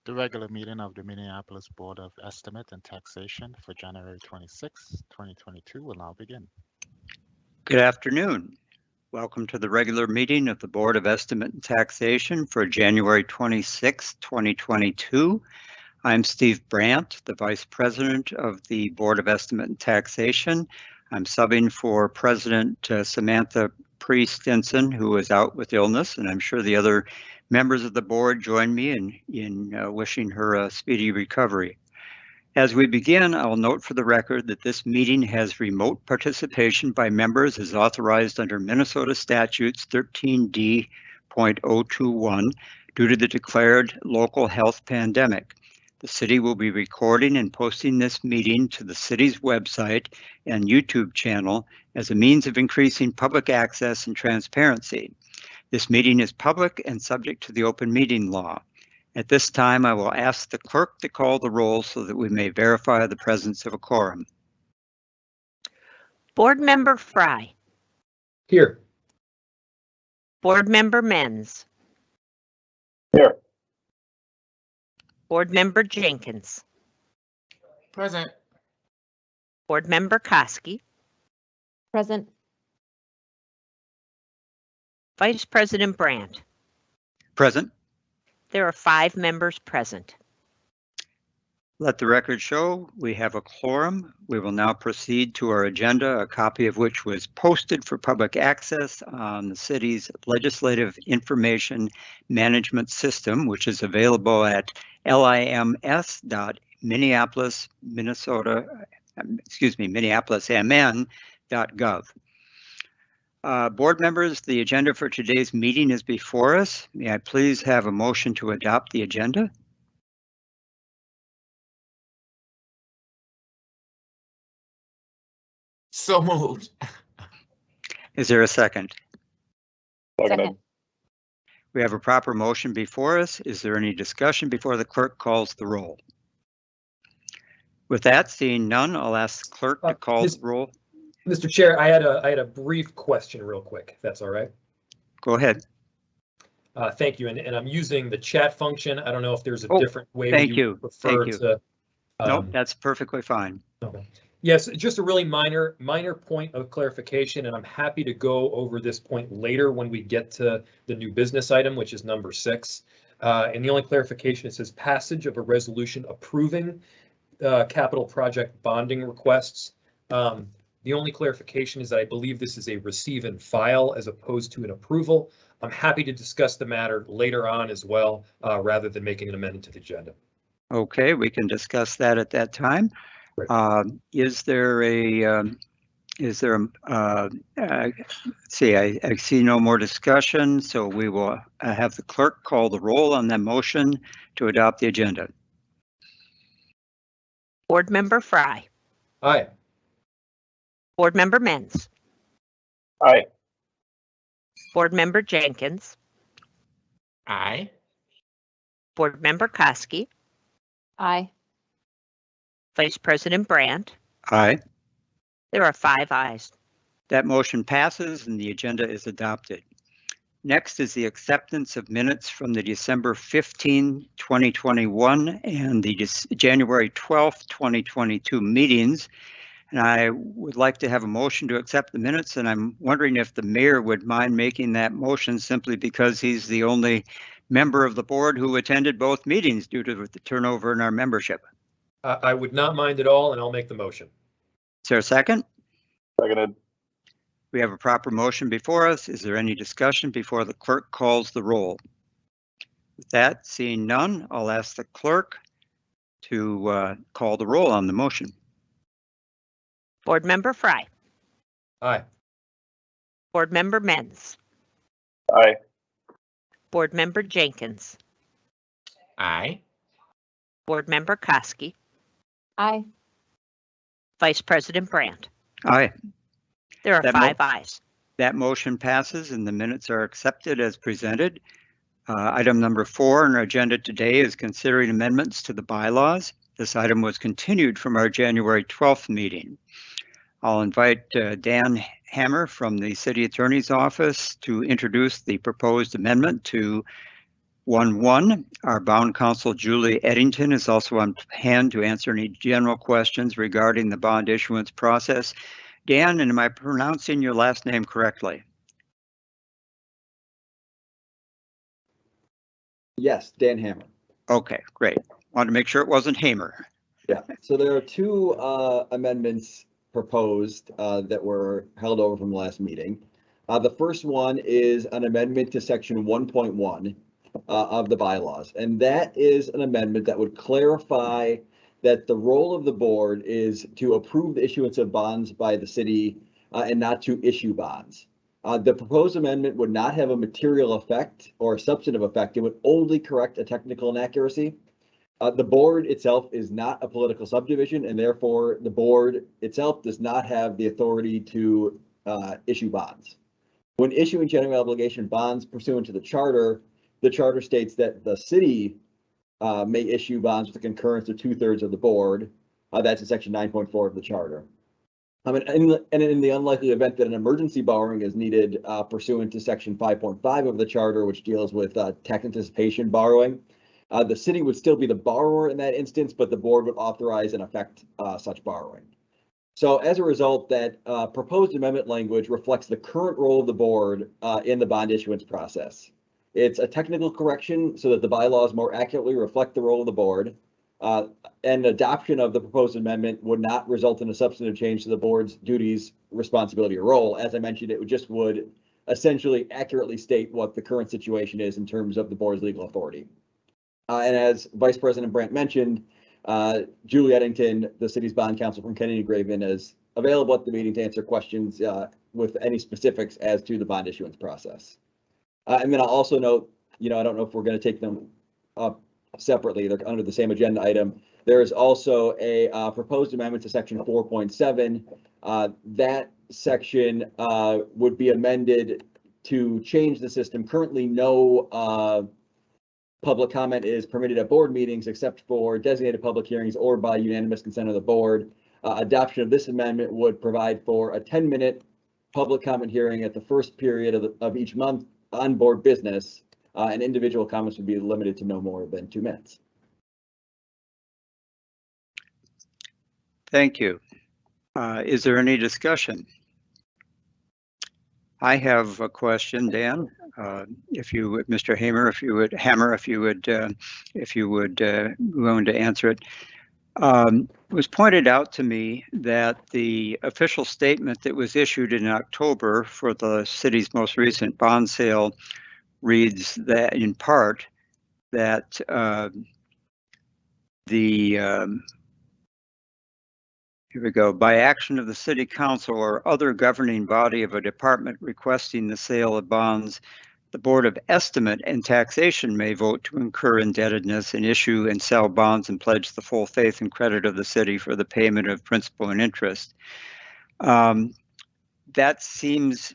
The regular meeting of the Minneapolis Board of Estimate and Taxation for January 26, 2022 will now begin. Good afternoon. Welcome to the regular meeting of the Board of Estimate and Taxation for January 26, 2022. I'm Steve Brandt, the Vice President of the Board of Estimate and Taxation. I'm subbing for President Samantha Stinson, who is out with illness, and I'm sure the other members of the board join me in wishing her a speedy recovery. As we begin, I'll note for the record that this meeting has remote participation by members as authorized under Minnesota Statutes 13D.021 due to the declared local health pandemic. The city will be recording and posting this meeting to the city's website and YouTube channel as a means of increasing public access and transparency. This meeting is public and subject to the open meeting law. At this time, I will ask the clerk to call the roll so that we may verify the presence of a quorum. Board Member Fry. Here. Board Member Menz. Here. Board Member Jenkins. Present. Board Member Koski. Present. Vice President Brandt. Present. There are 5 members present. Let the record show we have a quorum. We will now proceed to our agenda, a copy of which was posted for public access on the city's Legislative Information Management System, which is available at minneapolismn.gov. Board members, the agenda for today's meeting is before us. May I please have a motion to adopt the agenda? So moved. Is there a second? Second. We have a proper motion before us. Is there any discussion before the clerk calls the roll? With that, seeing none, I'll ask the clerk to call the roll. Mr. Chair, I had a brief question real quick, if that's all right. Go ahead. Thank you. And I'm using the chat function. I don't know if there's a different way thank you prefer thank you. to. Nope, that's perfectly fine. Okay. Yes, just a really minor point of clarification, and I'm happy to go over this point later when we get to the new business item, which is number 6. And the only clarification, it says passage of a resolution approving capital project bonding requests. The only clarification is that I believe this is a receive and file as opposed to an approval. I'm happy to discuss the matter later on as well, rather than making an amendment to the agenda. Okay, we can discuss that at that time. Is there a, let's see, I see no more discussion, so we will have the clerk call the roll on that motion to adopt the agenda. Board Member Fry. Aye. Board Member Menz. Aye. Board Member Jenkins. Aye. Board Member Koski. Aye. Vice President Brandt. Aye. There are 5 ayes. That motion passes and the agenda is adopted. Next is the acceptance of minutes from the December 15, 2021 and the January 12, 2022 meetings. And I would like to have a motion to accept the minutes, and I'm wondering if the mayor would mind making that motion simply because he's the only member of the board who attended both meetings due to the turnover in our membership. I would not mind at all, and I'll make the motion. Is there a second? Seconded. We have a proper motion before us. Is there any discussion before the clerk calls the roll? With that, seeing none, I'll ask the clerk to call the roll on the motion. Board Member Fry. Aye. Board Member Menz. Aye. Board Member Jenkins. Aye. Board Member Koski. Aye. Vice President Brandt. Aye. There are That 5 ayes. That motion passes and the minutes are accepted as presented. Item number 4 on our agenda today is considering amendments to the bylaws. This item was continued from our January 12th meeting. I'll invite Dan Hammer from the City Attorney's Office to introduce the proposed amendment to 1-1. Our bond counsel, Julie Eddington, is also on hand to answer any general questions regarding the bond issuance process. Dan, and am I pronouncing your last name correctly? Yes, Dan Hammer. Okay, great. Wanted to make sure it wasn't Hamer. Yeah, so there are two amendments proposed that were held over from the last meeting. The first one is an amendment to section 1.1 of the bylaws, and that is an amendment that would clarify that the role of the board is to approve the issuance of bonds by the city and not to issue bonds. The proposed amendment would not have a material effect or a substantive effect. It would only correct a technical inaccuracy. The board itself is not a political subdivision, and therefore the board itself does not have the authority to issue bonds. When issuing general obligation bonds pursuant to the charter states that the city may issue bonds with the concurrence of 2/3 of the board. That's in section 9.4 of the charter. And in the unlikely event that an emergency borrowing is needed pursuant to section 5.5 of the charter, which deals with tax anticipation borrowing, the city would still be the borrower in that instance, but the board would authorize and effect such borrowing. So as a result, that proposed amendment language reflects the current role of the board in the bond issuance process. It's a technical correction so that the bylaws more accurately reflect the role of the board. And adoption of the proposed amendment would not result in a substantive change to the board's duties, responsibility, or role. As I mentioned, it would essentially accurately state what the current situation is in terms of the board's legal authority. And as Vice President Brandt mentioned, Julie Eddington, the city's bond counsel from Kennedy Graven, is available at the meeting to answer questions with any specifics as to the bond issuance process. And then I'll also note, I don't know if we're going to take them up separately. They're under the same agenda item. There is also a proposed amendment to section 4.7. That section would be amended to change the system. Currently, no public comment is permitted at board meetings except for designated public hearings or by unanimous consent of the board. Adoption of this amendment would provide for a 10-minute public comment hearing at the first period of each month on board business, and individual comments would be limited to no more than 2 minutes. Thank you. Is there any discussion? I have a question, Dan. If you would, Mr. Hammer, if you would going to answer it. It was pointed out to me that the official statement that was issued in October for the city's most recent bond sale reads that in part that here we go. By action of the city council or other governing body of a department requesting the sale of bonds, the Board of Estimate and Taxation may vote to incur indebtedness and issue and sell bonds and pledge the full faith and credit of the city for the payment of principal and interest. That seems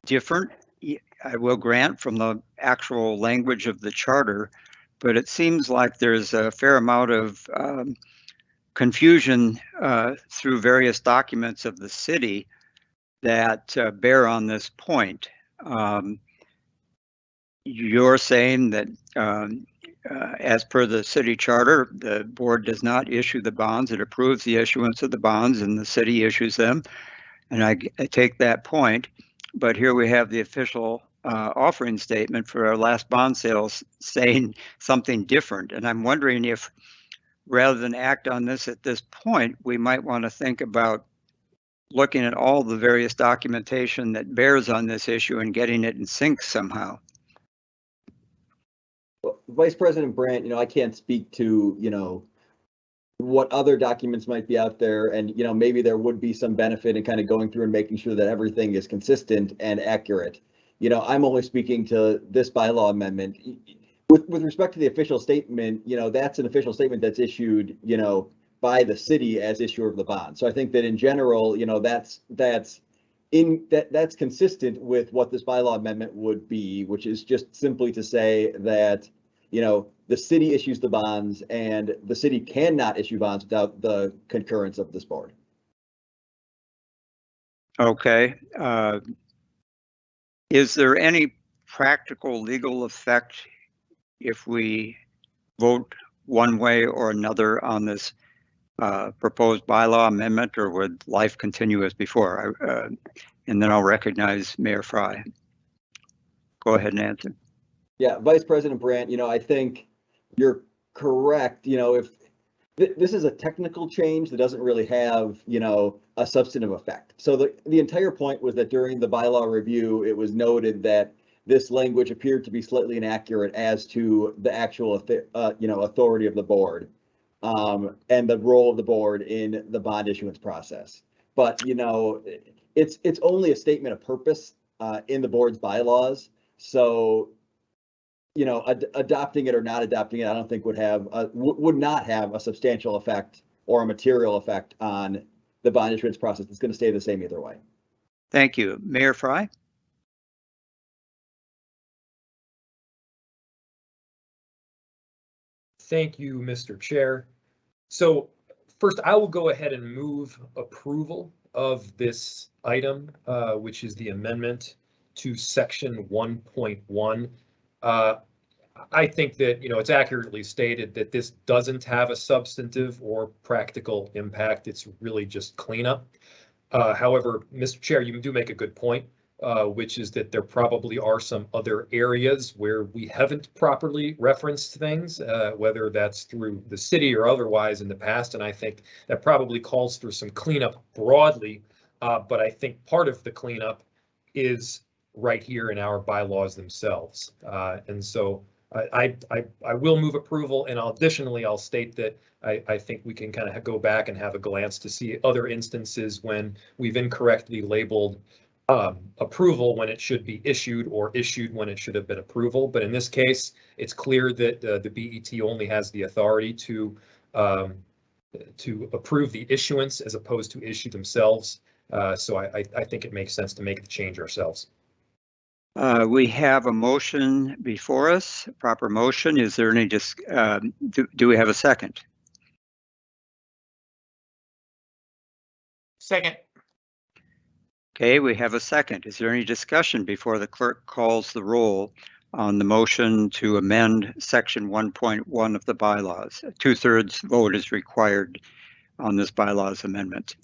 different, I will grant, from the actual language of the charter, but it seems like there's a fair amount of confusion through various documents of the city that bear on this point. You're saying that as per the city charter, the board does not issue the bonds. It approves the issuance of the bonds and the city issues them. And I take that point. But here we have the official offering statement for our last bond sales saying something different. And I'm wondering if rather than act on this at this point, we might want to think about looking at all the various documentation that bears on this issue and getting it in sync somehow. Well, Vice President Brandt, I can't speak to, what other documents might be out there, and, maybe there would be some benefit in kind of going through and making sure that everything is consistent and accurate. I'm only speaking to this bylaw amendment. With respect to the official statement, that's an official statement that's issued, by the city as issuer of the bond. So I think that in general, that's consistent with what this bylaw amendment would be, which is just simply to say that, the city issues the bonds and the city cannot issue bonds without the concurrence of this board. Okay. Is there any practical legal effect if we vote one way or another on this proposed bylaw amendment, or would life continue as before? And then I'll recognize Mayor Fry. Go ahead and answer. Yeah, Vice President Brandt, I think you're correct. If this is a technical change that doesn't really have, a substantive effect. So the entire point was that during the bylaw review, it was noted that this language appeared to be slightly inaccurate as to the actual, authority of the board and the role of the board in the bond issuance process. But, it's only a statement of purpose in the board's bylaws. So, adopting it or not adopting it, I don't think would not have a substantial effect or a material effect on the bond issuance process. It's going to stay the same either way. Thank you. Mayor Fry? Thank you, Mr. Chair. So first, I will go ahead and move approval of this item, which is the amendment to section 1.1. I think that, it's accurately stated that this doesn't have a substantive or practical impact. It's really just cleanup. However, Mr. Chair, you do make a good point, which is that there probably are some other areas where we haven't properly referenced things, whether that's through the city or otherwise in the past. And I think that probably calls for some cleanup broadly. But I think part of the cleanup is right here in our bylaws themselves. And so I will move approval, and additionally, I'll state that I think we can kind of go back and have a glance to see other instances when we've incorrectly labeled approval when it should be issued, or issued when it should have been approval. But in this case, it's clear that the BET only has the authority to approve the issuance as opposed to issue themselves. So I think it makes sense to make the change ourselves. We have a motion before us, a proper motion. Is there any do we have a second? Second. Okay, we have a second. Is there any discussion before the clerk calls the roll on the motion to amend section 1.1 of the bylaws? A 2/3 vote is required on this bylaws amendment.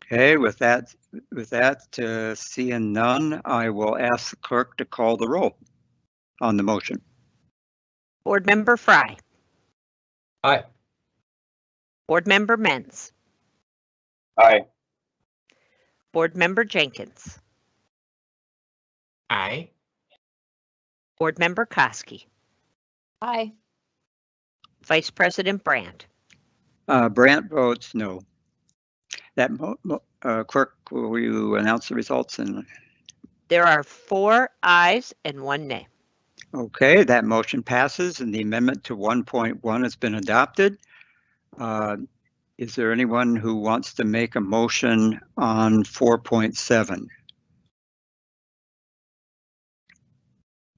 Okay, with that, seeing none, I will ask the clerk to call the roll on the motion. Board Member Fry. Aye. Board Member Menz. Aye. Board Member Jenkins. Aye. Board Member Koski. Aye. Vice President Brandt. Brandt votes no. That clerk, will you announce the results? There are 4 ayes and 1 nay. Okay, that motion passes and the amendment to 1.1 has been adopted. Is there anyone who wants to make a motion on 4.7?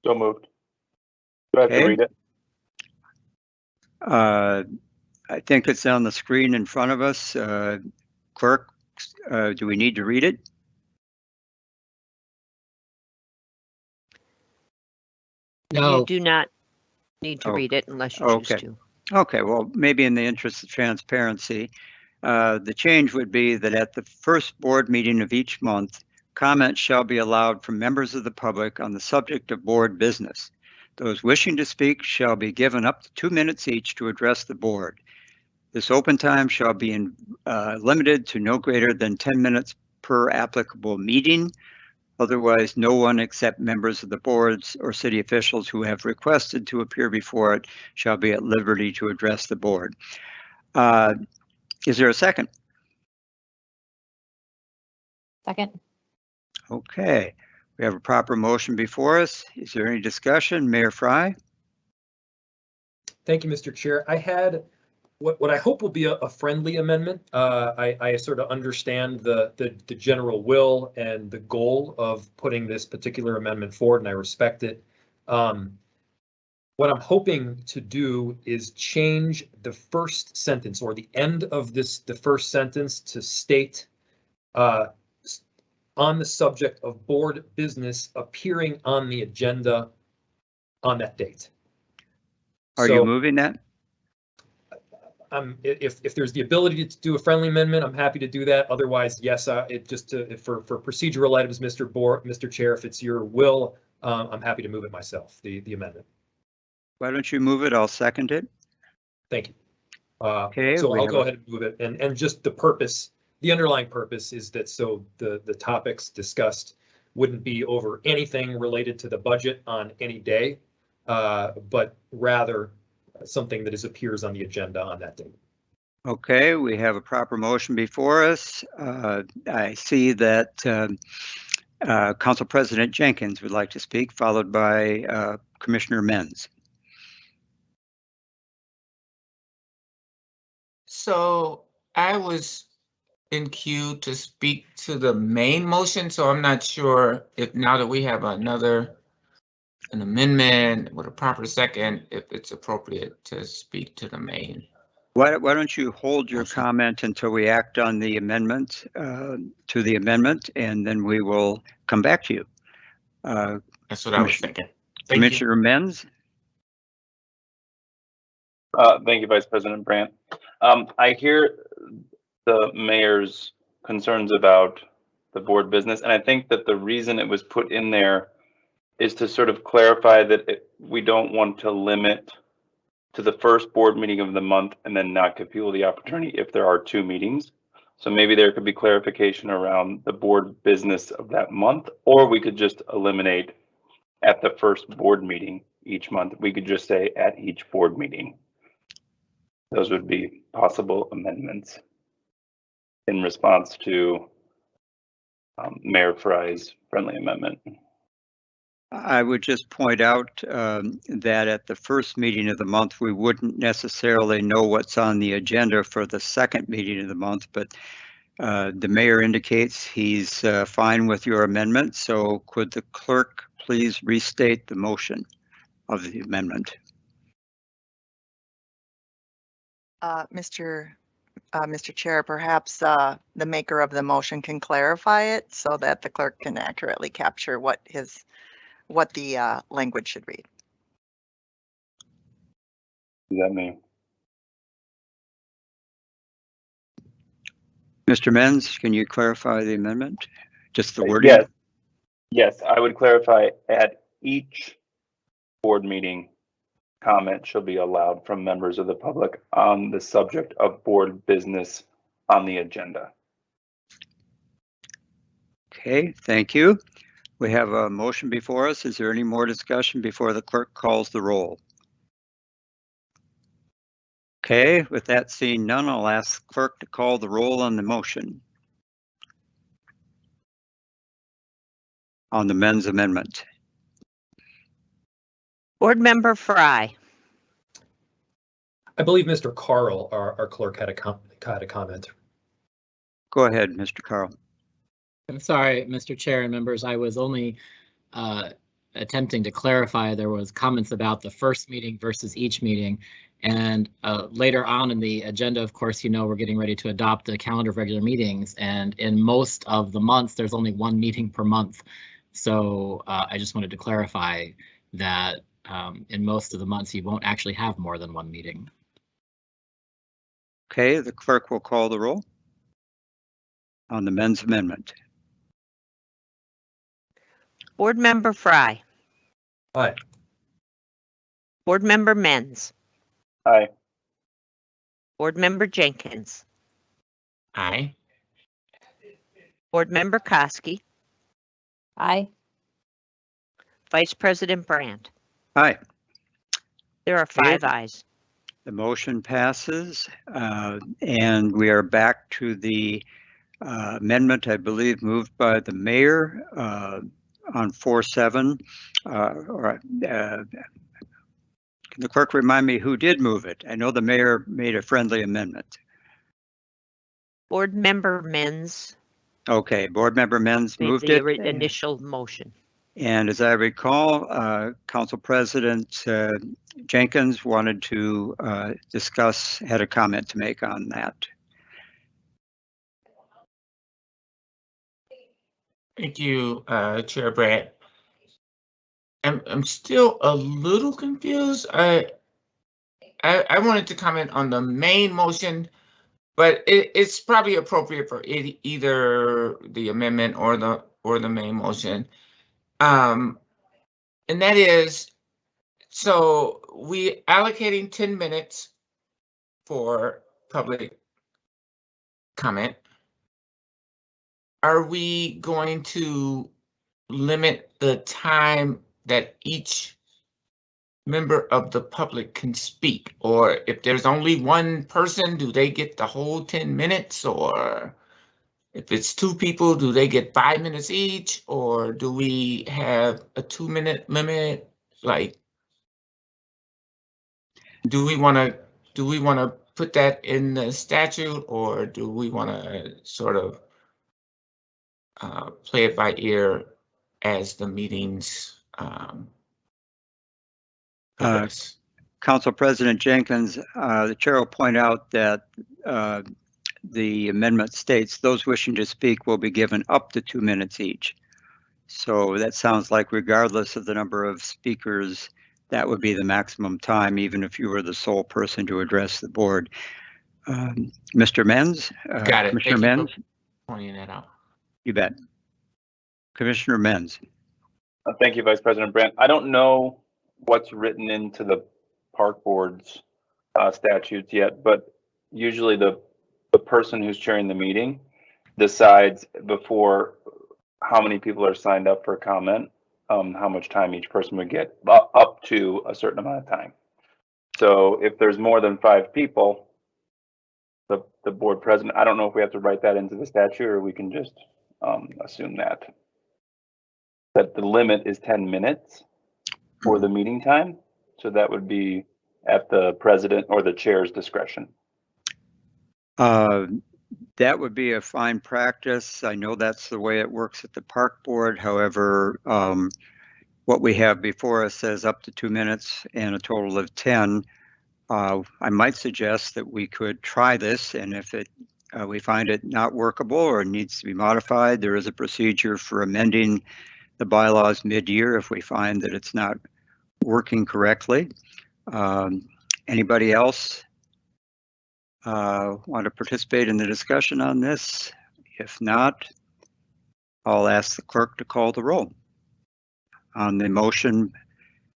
So moved. Do I have to read it? I think it's on the screen in front of us. Clerk, do we need to read it? You do not need to read it unless you choose to. Okay, well, maybe in the interest of transparency, the change would be that at the first board meeting of each month, comments shall be allowed from members of the public on the subject of board business. Those wishing to speak shall be given up to 2 minutes each to address the board. This open time shall be limited to no greater than 10 minutes per applicable meeting. Otherwise, no one except members of the boards or city officials who have requested to appear before it shall be at liberty to address the board. Is there a second? Second. Okay, we have a proper motion before us. Is there any discussion? Mayor Fry? Thank you, Mr. Chair. I had what I hope will be a friendly amendment. I sort of understand the general will and the goal of putting this particular amendment forward, and I respect it. What I'm hoping to do is change the first sentence, or the end of the first sentence, to state on the subject of board business appearing on the agenda on that date. Are you moving that? If there's the ability to do a friendly amendment, I'm happy to do that. Otherwise, yes, for procedural items, Mr. Chair, if it's your will, I'm happy to move it myself, the amendment. Why don't you move it? I'll second it. Thank you. Okay, So I'll go ahead and move it. And just the purpose, the underlying purpose is that so the topics discussed wouldn't be over anything related to the budget on any day, but rather something that appears on the agenda on that date. Okay, we have a proper motion before us. I see that Council President Jenkins would like to speak, followed by Commissioner Menz. So I was in queue to speak to the main motion, so I'm not sure if now that we have an amendment with a proper second, if it's appropriate to speak to the main. Why don't you hold your comment until we act on the amendment to the amendment, and then we will come back to you. That's what I was thinking. Commissioner Menz. Thank you, Vice President Brandt. I hear the mayor's concerns about the board business, and I think that the reason it was put in there is to sort of clarify that we don't want to limit to the first board meeting of the month and then not give people the opportunity if there are 2 meetings. So maybe there could be clarification around the board business of that month, or we could just eliminate at the first board meeting each month. We could just say at each board meeting. Those would be possible amendments in response to Mayor Fry's friendly amendment. I would just point out that at the first meeting of the month, we wouldn't necessarily know what's on the agenda for the second meeting of the month, but the mayor indicates he's fine with your amendment. So could the clerk please restate the motion of the amendment? Mr. Chair, perhaps the maker of the motion can clarify it so that the clerk can accurately capture what the language should read. Does that mean? Mr. Menz, can you clarify the amendment? Just the wording? Yes. Yes, I would clarify at each board meeting, comment shall be allowed from members of the public on the subject of board business on the agenda. Okay, thank you. We have a motion before us. Is there any more discussion before the clerk calls the roll? Okay, with that seeing none, I'll ask the clerk to call the roll on the motion on the Menz amendment. Board Member Fry. I believe Mr. Carl, our clerk, had a comment. Go ahead, Mr. Carl. I'm sorry, Mr. Chair and members, I was only attempting to clarify there was comments about the first meeting versus each meeting. And later on in the agenda, of course, you know, we're getting ready to adopt a calendar of regular meetings. And in most of the months, there's only 1 meeting per month. So I just wanted to clarify that in most of the months, you won't actually have more than 1 meeting. Okay, the clerk will call the roll on the Menz amendment. Board Member Fry. Aye. Board Member Menz. Aye. Board Member Jenkins. Aye. Board Member Koski. Aye. Vice President Brandt. Aye. There are 5 ayes. The motion passes, and we are back to the amendment, I believe, moved by the mayor on 4-7. Can the clerk remind me who did move it? I know the mayor made a friendly amendment. Board Member Menz. Okay, Board Member Menz moved it. The initial motion. And as I recall, Council President Jenkins wanted to discuss, had a comment to make on that. Thank you, Chair Brandt. I'm still a little confused. I wanted to comment on the main motion, but it's probably appropriate for either the amendment or the main motion. And that is, so we allocating 10 minutes for public comment. Are we going to limit the time that each member of the public can speak? Or if there's only one person, do they get the whole 10 minutes? Or if it's two people, do they get 5 minutes each? Or do we have a 2-minute limit? Like, do we want to put that in the statute, or do we want to sort of play it by ear as the meetings progress? Council President Jenkins, the chair will point out that the amendment states those wishing to speak will be given up to 2 minutes each. So that sounds like regardless of the number of speakers, that would be the maximum time, even if you were the sole person to address the board. Mr. Menz? Got it. Commissioner Menz? Pointing that out. You bet. Commissioner Menz. Thank you, Vice President Brandt. I don't know what's written into the park board's statutes yet, but usually the person who's chairing the meeting decides before how many people are signed up for comment, how much time each person would get, up to a certain amount of time. So if there's more than 5 people, the board president, I don't know if we have to write that into the statute or we can just assume that the limit is 10 minutes for the meeting time. So that would be at the president or the chair's discretion. That would be a fine practice. I know that's the way it works at the park board. However, what we have before us says up to 2 minutes and a total of 10. I might suggest that we could try this, and if we find it not workable or needs to be modified, there is a procedure for amending the bylaws mid-year if we find that it's not working correctly. Anybody else want to participate in the discussion on this? If not, I'll ask the clerk to call the roll on the motion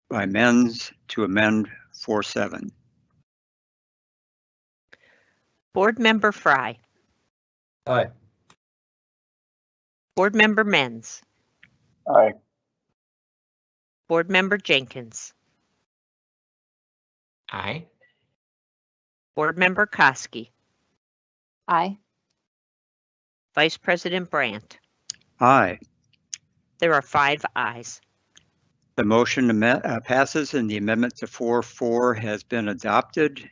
by Menz to amend 4.7. Board Member Fry. Aye. Board Member Menz. Aye. Board Member Jenkins. Aye. Board Member Koski. Aye. Vice President Brandt. Aye. There are 5 ayes. The motion passes and the amendment to 4.4 has been adopted.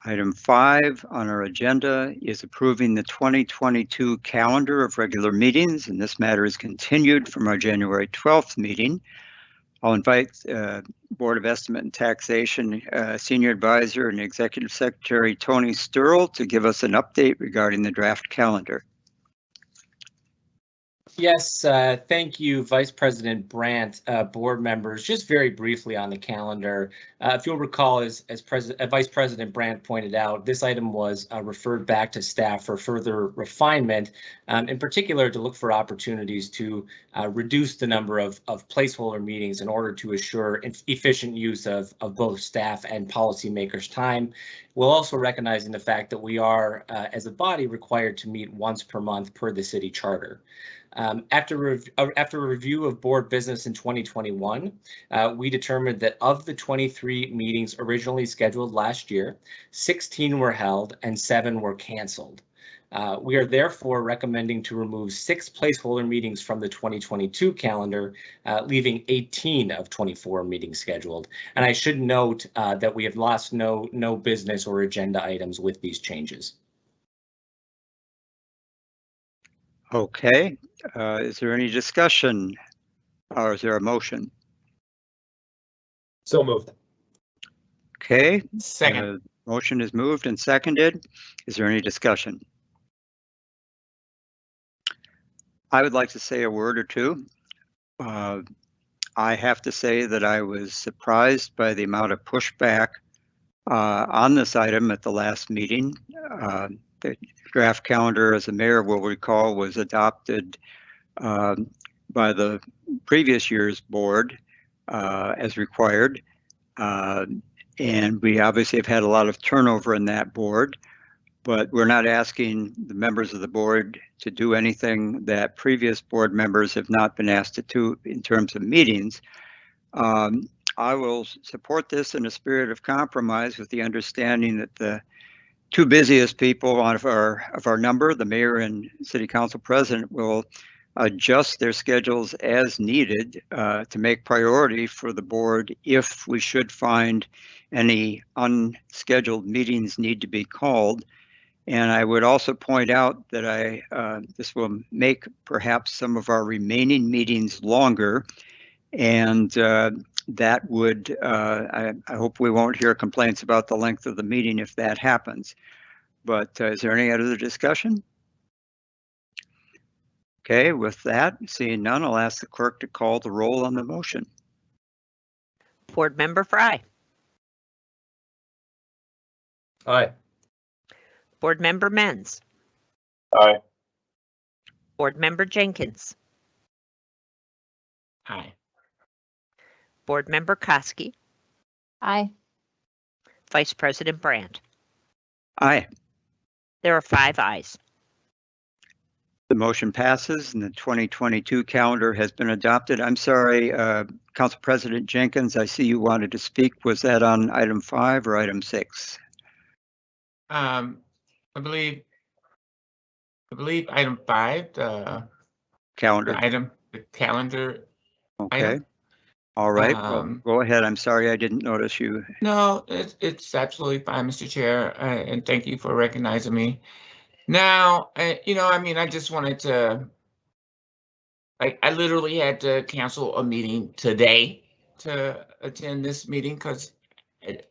Item 5 on our agenda is approving the 2022 calendar of regular meetings, and this matter is continued from our January 12th meeting. I'll invite Board of Estimate and Taxation Senior Advisor and Executive Secretary Tony Sturl to give us an update regarding the draft calendar. Yes, thank you, Vice President Brandt, board members. Just very briefly on the calendar, if you'll recall, as Vice President Brandt pointed out, this item was referred back to staff for further refinement, in particular to look for opportunities to reduce the number of placeholder meetings in order to assure efficient use of both staff and policymakers' time. We'll also recognizing the fact that we are, as a body, required to meet once per month per the city charter. After a review of board business in 2021, we determined that of the 23 meetings originally scheduled last year, 16 were held and 7 were canceled. We are therefore recommending to remove 6 placeholder meetings from the 2022 calendar, leaving 18 of 24 meetings scheduled. And I should note that we have lost no business or agenda items with these changes. Okay, is there any discussion or is there a motion? So moved. Okay. Second. Motion is moved and seconded. Is there any discussion? I would like to say a word or two. I have to say that I was surprised by the amount of pushback on this item at the last meeting. The draft calendar, as the mayor will recall, was adopted by the previous year's board as required. And we obviously have had a lot of turnover in that board, but we're not asking the members of the board to do anything that previous board members have not been asked to do in terms of meetings. I will support this in a spirit of compromise with the understanding that the two busiest people of our number, the mayor and city council president, will adjust their schedules as needed to make priority for the board if we should find any unscheduled meetings need to be called. And I would also point out that this will make perhaps some of our remaining meetings longer, and that would, I hope we won't hear complaints about the length of the meeting if that happens. But is there any other discussion? Okay, with that, seeing none, I'll ask the clerk to call the roll on the motion. Board Member Fry. Aye. Board Member Menz. Aye. Board Member Jenkins. Aye. Board Member Koski. Aye. Vice President Brandt. Aye. There are 5 ayes. The motion passes and the 2022 calendar has been adopted. I'm sorry, Council President Jenkins, I see you wanted to speak. Was that on item 5 or item 6? I believe item 5, the Calendar. the calendar. Okay. Item. All right. Well, go ahead. I'm sorry I didn't notice you. No, it's absolutely fine, Mr. Chair, and thank you for recognizing me. Now, I just wanted to, I literally had to cancel a meeting today to attend this meeting because it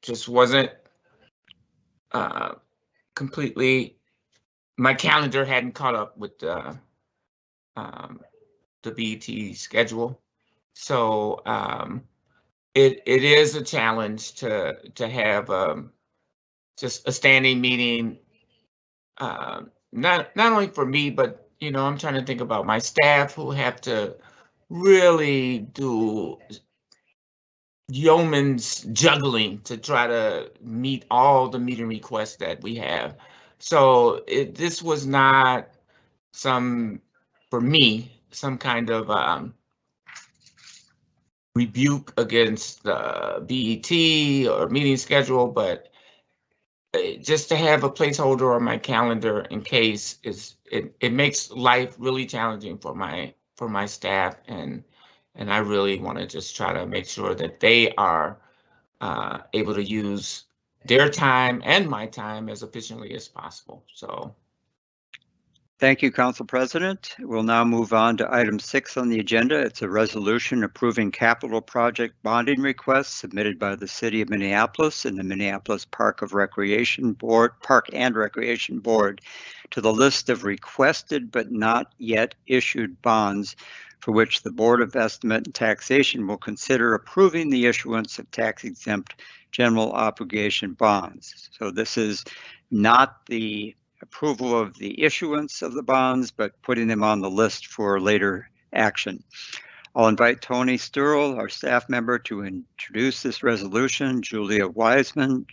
just wasn't completely, my calendar hadn't caught up with the BET schedule. So it is a challenge to have just a standing meeting, not only for me, but I'm trying to think about my staff who have to really do yeoman's juggling to try to meet all the meeting requests that we have. So this was not for me, some kind of rebuke against the BET or meeting schedule, but just to have a placeholder on my calendar in case it makes life really challenging for my staff, and I really want to just try to make sure that they are able to use their time and my time as efficiently as possible. So. Thank you, Council President. We'll now move on to item 6 on the agenda. It's a resolution approving capital project bonding requests submitted by the City of Minneapolis and the Minneapolis Park and Recreation Board to the list of requested but not yet issued bonds for which the Board of Estimate and Taxation will consider approving the issuance of tax-exempt general obligation bonds. So this is not the approval of the issuance of the bonds, but putting them on the list for later action. I'll invite Tony Sturl, our staff member, to introduce this resolution. Julia Wiseman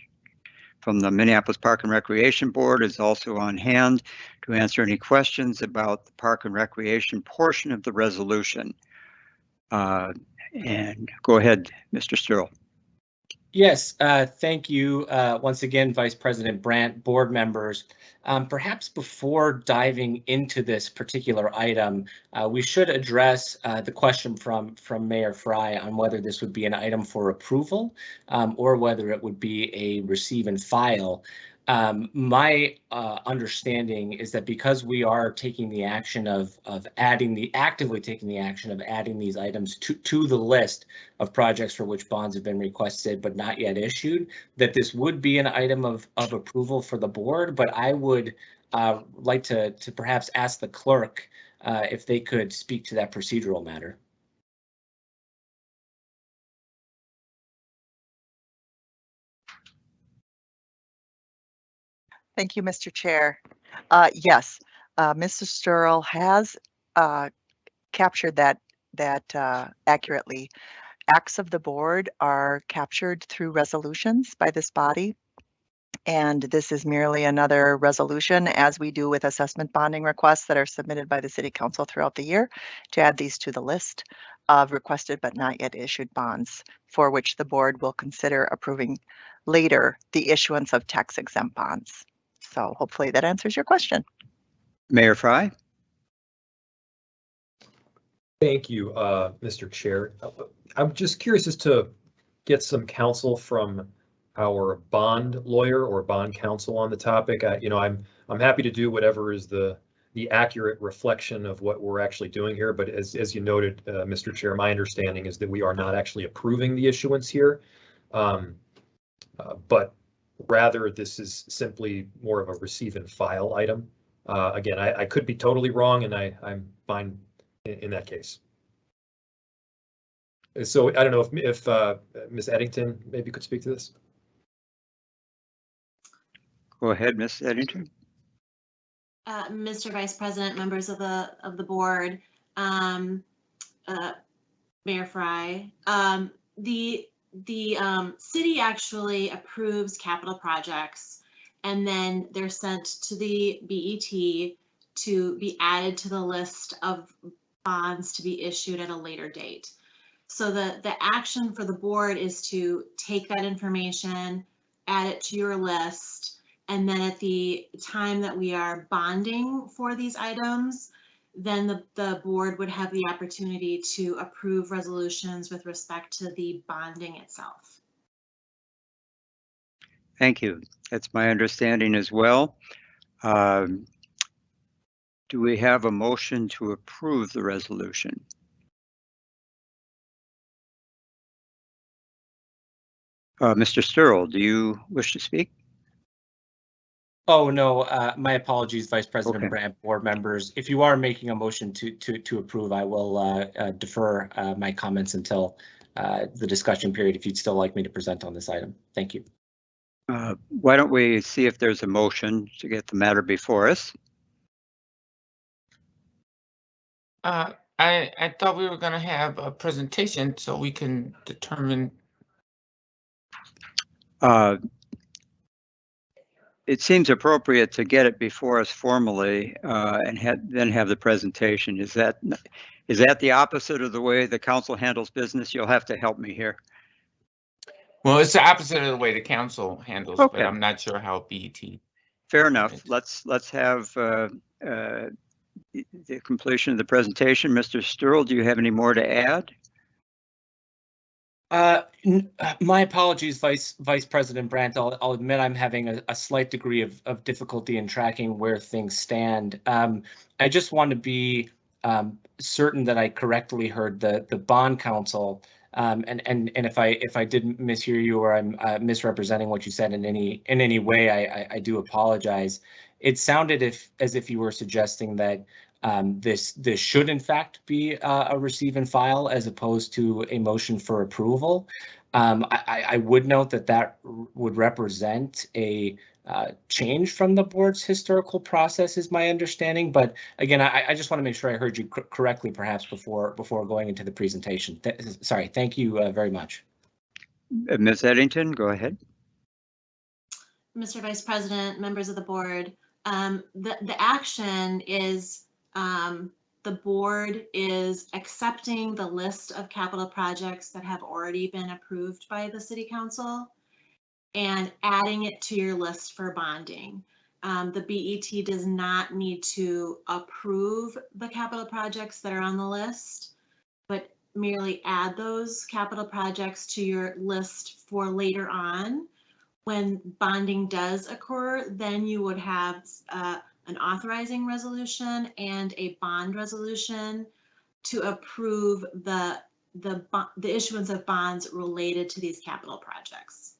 from the Minneapolis Park and Recreation Board is also on hand to answer any questions about the Park and Recreation portion of the resolution. And go ahead, Mr. Sturl. Yes, thank you once again, Vice President Brandt, board members. Perhaps before diving into this particular item, we should address the question from Mayor Fry on whether this would be an item for approval or whether it would be a receive and file. My understanding is that because we are taking the action of actively taking the action of adding these items to the list of projects for which bonds have been requested but not yet issued, that this would be an item of approval for the board. But I would like to perhaps ask the clerk if they could speak to that procedural matter. Thank you, Mr. Chair. Yes, Mr. Sturl has captured that accurately. Acts of the board are captured through resolutions by this body. And this is merely another resolution, as we do with assessment bonding requests that are submitted by the City Council throughout the year, to add these to the list of requested but not yet issued bonds, for which the board will consider approving later the issuance of tax exempt bonds. So hopefully that answers your question. Mayor Fry. Thank you, Mr. Chair. I'm just curious as to get some counsel from our bond lawyer or bond counsel on the topic. I'm happy to do whatever is the accurate reflection of what we're actually doing here. But as you noted, Mr. Chair, my understanding is that we are not actually approving the issuance here, but rather this is simply more of a receive and file item. Again, I could be totally wrong, and I'm fine in that case. So I don't know if Ms. Eddington maybe could speak to this. Go ahead, Ms. Eddington. Mr. Vice President, members of the board, Mayor Fry, the city actually approves capital projects, and then they're sent to the BET to be added to the list of bonds to be issued at a later date. So the action for the board is to take that information, add it to your list, and then at the time that we are bonding for these items, then the board would have the opportunity to approve resolutions with respect to the bonding itself. Thank you. That's my understanding as well. Do we have a motion to approve the resolution? Mr. Sturl, do you wish to speak? Oh, no, my apologies, Vice President Okay. Brandt, board members. If you are making a motion to approve, I will defer my comments until the discussion period if you'd still like me to present on this item. Thank you. Why don't we see if there's a motion to get the matter before us? I thought we were going to have a presentation so we can determine. It seems appropriate to get it before us formally and then have the presentation. Is that the opposite of the way the council handles business? You'll have to help me here. Well, it's the opposite of the way the council handles, Okay. but I'm not sure how BET. Fair enough. Let's have the completion of the presentation. Mr. Sturl, do you have any more to add? My apologies, Vice President Brandt. I'll admit I'm having a slight degree of difficulty in tracking where things stand. I just want to be certain that I correctly heard the bond counsel. And if I did mishear you or I'm misrepresenting what you said in any way, I do apologize. It sounded as if you were suggesting that this should in fact be a receive and file as opposed to a motion for approval. I would note that would represent a change from the board's historical process, is my understanding. But again, I just want to make sure I heard you correctly, perhaps before going into the presentation. Sorry, thank you very much. Ms. Eddington, go ahead. Mr. Vice President, members of the board, the action is the board is accepting the list of capital projects that have already been approved by the City Council and adding it to your list for bonding. The BET does not need to approve the capital projects that are on the list, but merely add those capital projects to your list for later on. When bonding does occur, then you would have an authorizing resolution and a bond resolution to approve the issuance of bonds related to these capital projects.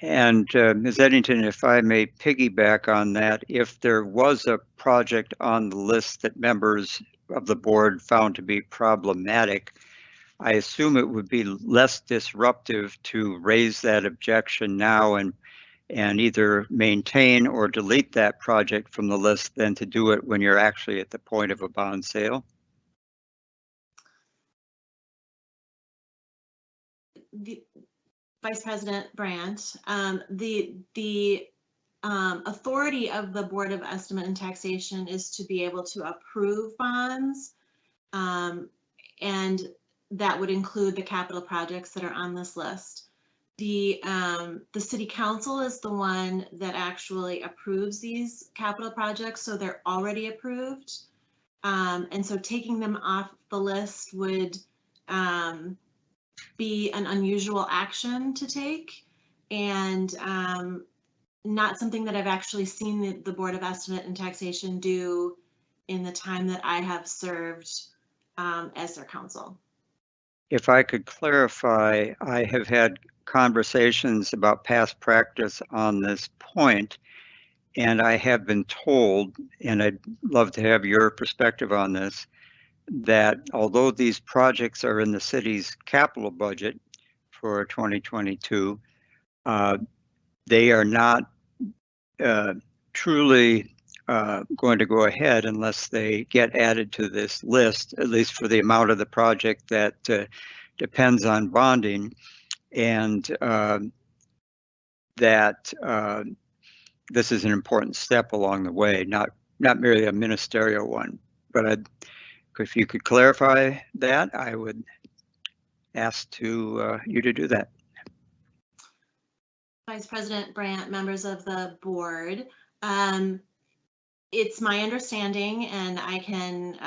And Ms. Eddington, if I may piggyback on that, if there was a project on the list that members of the board found to be problematic, I assume it would be less disruptive to raise that objection now and either maintain or delete that project from the list than to do it when you're actually at the point of a bond sale. Vice President Brandt, the authority of the Board of Estimate and Taxation is to be able to approve bonds, and that would include the capital projects that are on this list. The City Council is the one that actually approves these capital projects, so they're already approved. And so taking them off the list would be an unusual action to take, and not something that I've actually seen the Board of Estimate and Taxation do in the time that I have served as their counsel. If I could clarify, I have had conversations about past practice on this point, and I have been told, and I'd love to have your perspective on this, that although these projects are in the city's capital budget for 2022, they are not truly going to go ahead unless they get added to this list, at least for the amount of the project that depends on bonding, and that this is an important step along the way, not merely a ministerial one. But if you could clarify that, I would ask you to do that. Vice President Brandt, members of the board, it's my understanding, and I can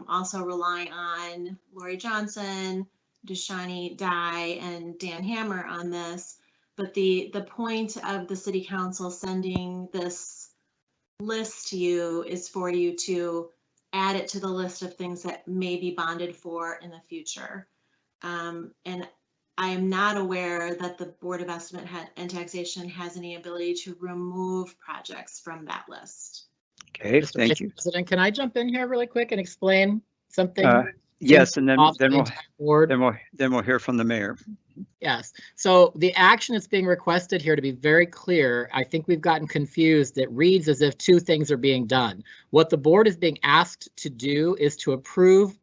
also rely on Lori Johnson, Deshani Dye, and Dan Hammer on this, but the point of the City Council sending this list to you is for you to add it to the list of things that may be bonded for in the future. And I am not aware that the Board of Estimate and Taxation has any ability to remove projects from that list. Okay, thank you. President, can I jump in here really quick and explain something? Yes, and then we'll hear from the mayor. Yes. So the action that's being requested here, to be very clear, I think we've gotten confused. It reads as if two things are being done. What the board is being asked to do is to approve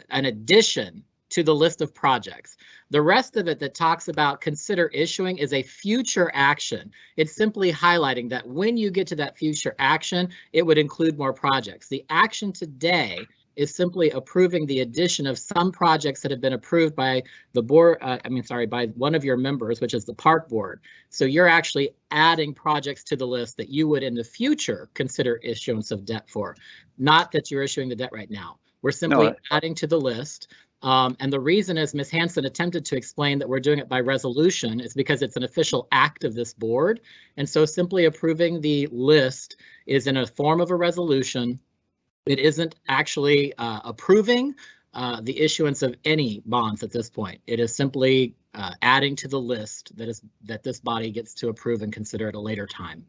an addition to the list of projects. The rest of it that talks about consider issuing is a future action. It's simply highlighting that when you get to that future action, it would include more projects. The action today is simply approving the addition of some projects that have been approved by the board, by one of your members, which is the park board. So you're actually adding projects to the list that you would in the future consider issuance of debt for, not that you're issuing the debt right now. We're simply adding to the list. And the reason, as Ms. Hanson attempted to explain, that we're doing it by resolution is because it's an official act of this board. And so simply approving the list is in a form of a resolution. It isn't actually approving the issuance of any bonds at this point. It is simply adding to the list that this body gets to approve and consider at a later time.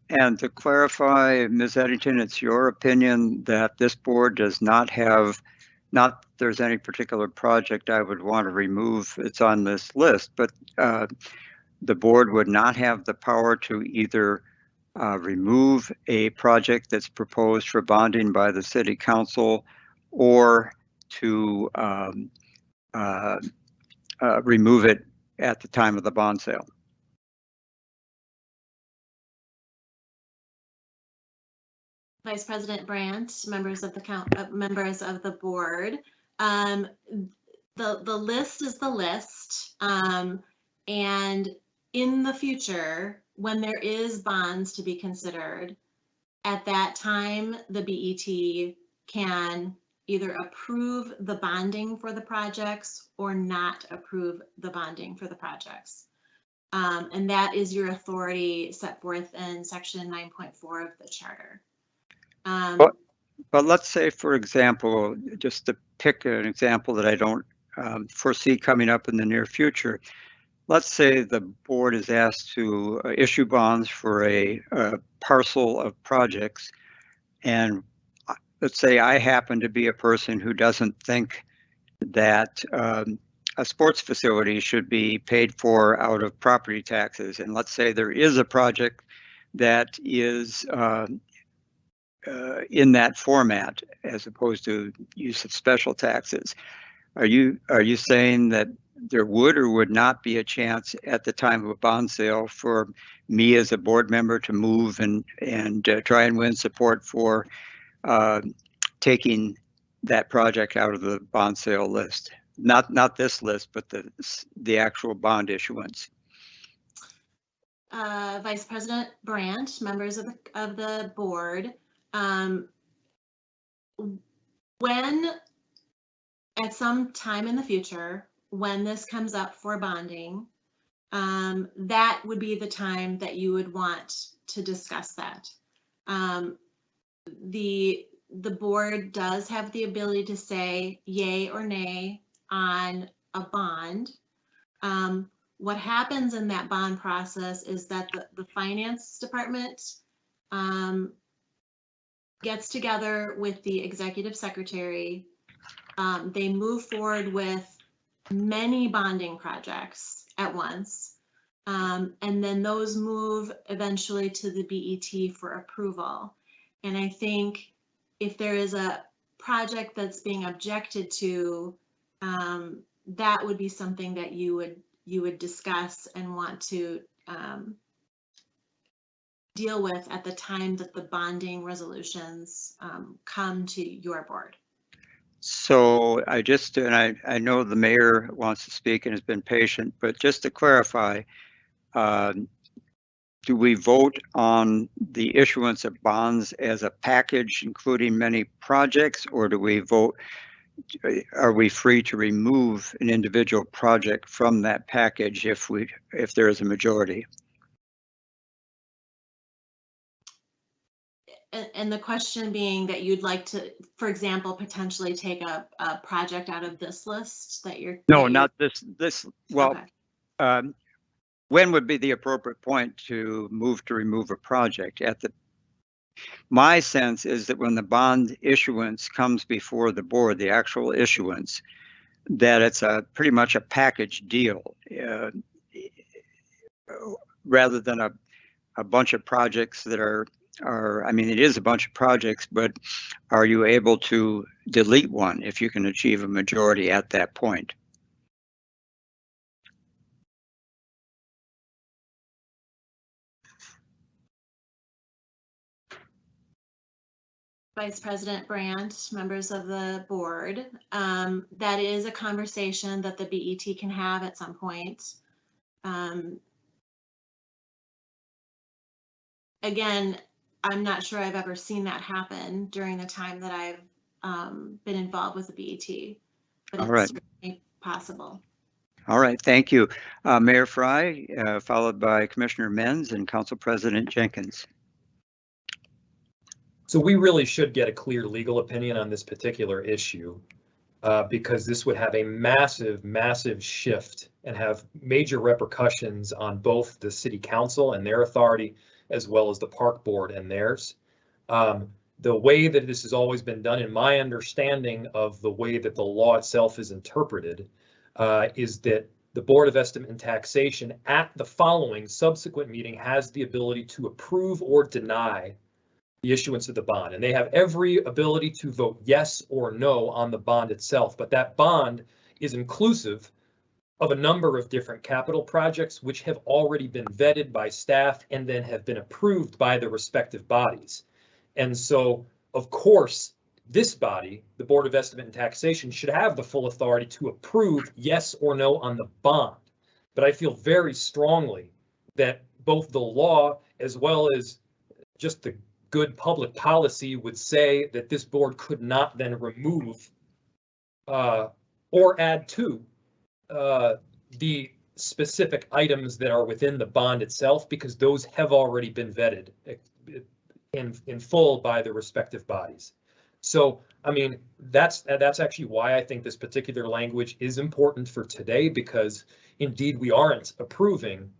And to clarify, Ms. Eddington, it's your opinion that this board does not have, not there's any particular project I would want to remove, it's on this list, but the board would not have the power to either remove a project that's proposed for bonding by the City Council, or to remove it at the time of the bond sale. Vice President Brandt, members of the board, the list is the list, and in the future, when there is bonds to be considered, at that time, the BET can either approve the bonding for the projects or not approve the bonding for the projects. And that is your authority set forth in section 9.4 of the charter. But let's say, for example, just to pick an example that I don't foresee coming up in the near future, let's say the board is asked to issue bonds for a parcel of projects, and let's say I happen to be a person who doesn't think that a sports facility should be paid for out of property taxes. And let's say there is a project that is in that format as opposed to use of special taxes. Are you saying that there would or would not be a chance at the time of a bond sale for me as a board member to move and try and win support for taking that project out of the bond sale list? Not this list, but the actual bond issuance. Vice President Brandt, members of the board, when at some time in the future, when this comes up for bonding, that would be the time that you would want to discuss that. The board does have the ability to say yay or nay on a bond. What happens in that bond process is that the finance department gets together with the executive secretary. They move forward with many bonding projects at once. And then those move eventually to the BET for approval. And I think if there is a project that's being objected to, that would be something that you would discuss and want to deal with at the time that the bonding resolutions come to your board. So I know the mayor wants to speak and has been patient, but just to clarify, do we vote on the issuance of bonds as a package, including many projects, or do we vote? Are we free to remove an individual project from that package if there is a majority? And the question being that you'd like to, for example, potentially take a project out of this list that you're. No, not this. Well, okay. When would be the appropriate point to remove a project? My sense is that when the bond issuance comes before the board, the actual issuance, that it's pretty much a package deal, rather than a bunch of projects that are, I mean, it is a bunch of projects, but are you able to delete one if you can achieve a majority at that point? Vice President Brandt, members of the board, that is a conversation that the BET can have at some point. Again, I'm not sure I've ever seen that happen during the time that I've been involved with the BET, but All right. It's certainly possible. All right, thank you. Mayor Fry, followed by Commissioner Menz and Council President Jenkins. So we really should get a clear legal opinion on this particular issue because this would have a massive, massive shift and have major repercussions on both the city council and their authority, as well as the park board and theirs. The way that this has always been done, in my understanding of the way that the law itself is interpreted, is that the Board of Estimate and Taxation at the following subsequent meeting has the ability to approve or deny the issuance of the bond, and they have every ability to vote yes or no on the bond itself. But that bond is inclusive of a number of different capital projects which have already been vetted by staff and then have been approved by the respective bodies. And so, of course, this body, the Board of Estimate and Taxation, should have the full authority to approve yes or no on the bond. But I feel very strongly that both the law as well as just the good public policy would say that this board could not then remove or add to the specific items that are within the bond itself, because those have already been vetted in full by the respective bodies. So, I mean, that's actually why I think this particular language is important for today, because indeed we aren't approving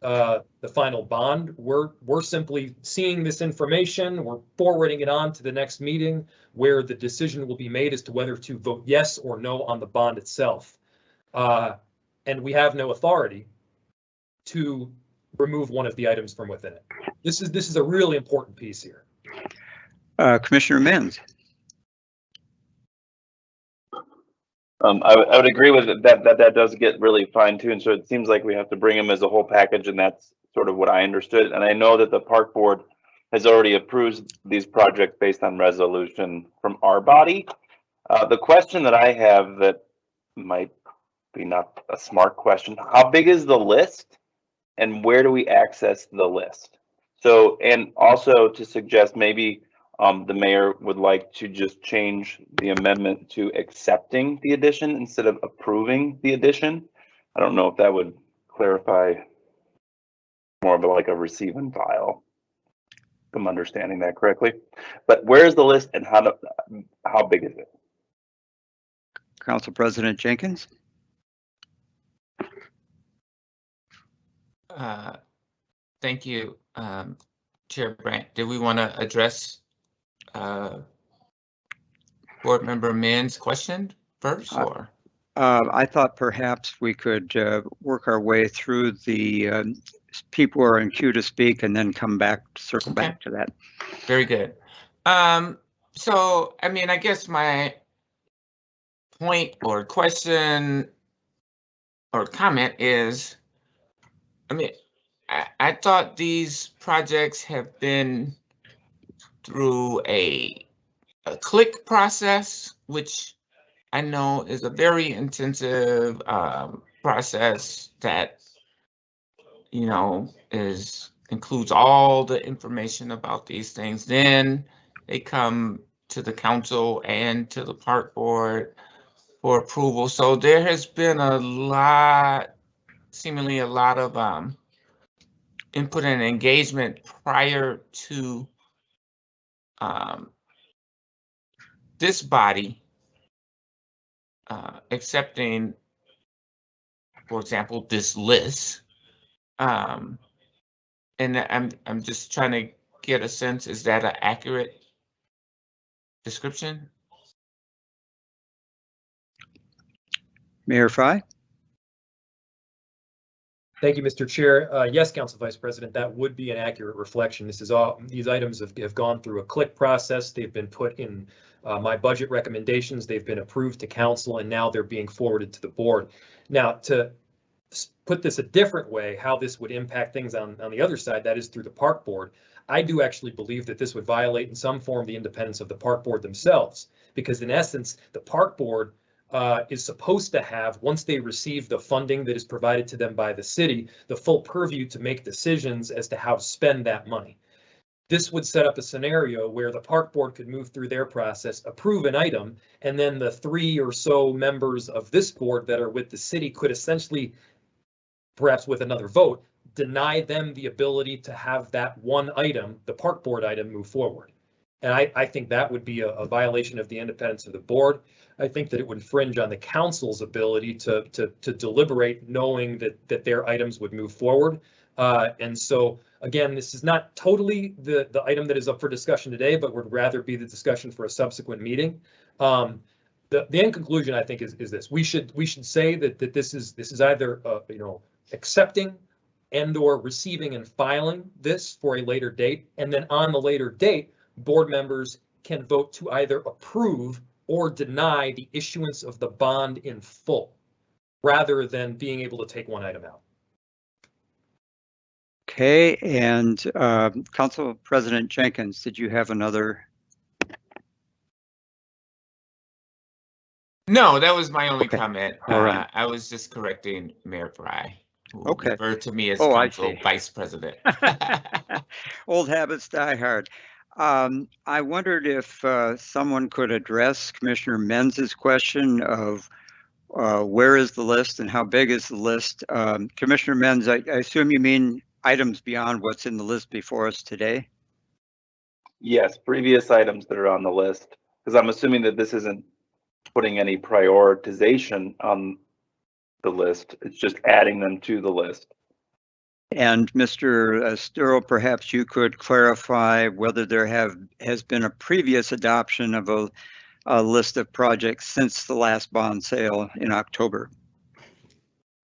the final bond. We're simply seeing this information, we're forwarding it on to the next meeting where the decision will be made as to whether to vote yes or no on the bond itself. And we have no authority to remove one of the items from within it. This is a really important piece here. Commissioner Menz. I would agree with it, that does get really fine-tuned. So it seems like we have to bring them as a whole package, and that's sort of what I understood. And I know that the park board has already approved these projects based on resolution from our body. The question that I have that might be not a smart question, how big is the list and where do we access the list? So, and also to suggest maybe the mayor would like to just change the amendment to accepting the addition instead of approving the addition. I don't know if that would clarify more of like a receive and file, if I'm understanding that correctly. But where is the list and how big is it? Council President Jenkins. Thank you, Chair Brandt. Did we want to address Board Member Mann's question first, or? I thought perhaps we could work our way through the people who are in queue to speak and then circle back to that. Very good. So, I mean, I guess my point or question or comment is, I mean, I thought these projects have been through a click process, which I know is a very intensive process that, you know, includes all the information about these things. Then they come to the council and to the park board for approval. So there has been seemingly a lot of input and engagement prior to this body accepting, for example, this list. And I'm just trying to get a sense, is that an accurate description? Mayor Fry. Thank you, Mr. Chair. Yes, Council Vice President, that would be an accurate reflection. These items have gone through a click process. They've been put in my budget recommendations. They've been approved to council, and now they're being forwarded to the board. Now, to put this a different way, how this would impact things on the other side, that is through the park board. I do actually believe that this would violate in some form the independence of the park board themselves, because in essence, the park board is supposed to have, once they receive the funding that is provided to them by the city, the full purview to make decisions as to how to spend that money. This would set up a scenario where the park board could move through their process, approve an item, and then the 3 or so members of this board that are with the city could essentially, perhaps with another vote, deny them the ability to have that one item, the park board item, move forward. And I think that would be a violation of the independence of the board. I think that it would infringe on the council's ability to deliberate, knowing that their items would move forward. And so, again, this is not totally the item that is up for discussion today, but would rather be the discussion for a subsequent meeting. The end conclusion, I think, is this: we should say that this is either accepting and or receiving and filing this for a later date, and then on the later date, board members can vote to either approve or deny the issuance of the bond in full, rather than being able to take one item out. Okay, and Council President Jenkins, did you have another? No, that was my only comment. All right. I was just correcting Mayor Fry, who Okay. referred to me as Council Vice President. Old habits die hard. I wondered if someone could address Commissioner Menz's question of where is the list and how big is the list? Commissioner Menz, I assume you mean items beyond what's in the list before us today? Yes, previous items that are on the list, because I'm assuming that this isn't putting any prioritization on the list. It's just adding them to the list. And Mr. Sturl, perhaps you could clarify whether there has been a previous adoption of a list of projects since the last bond sale in October.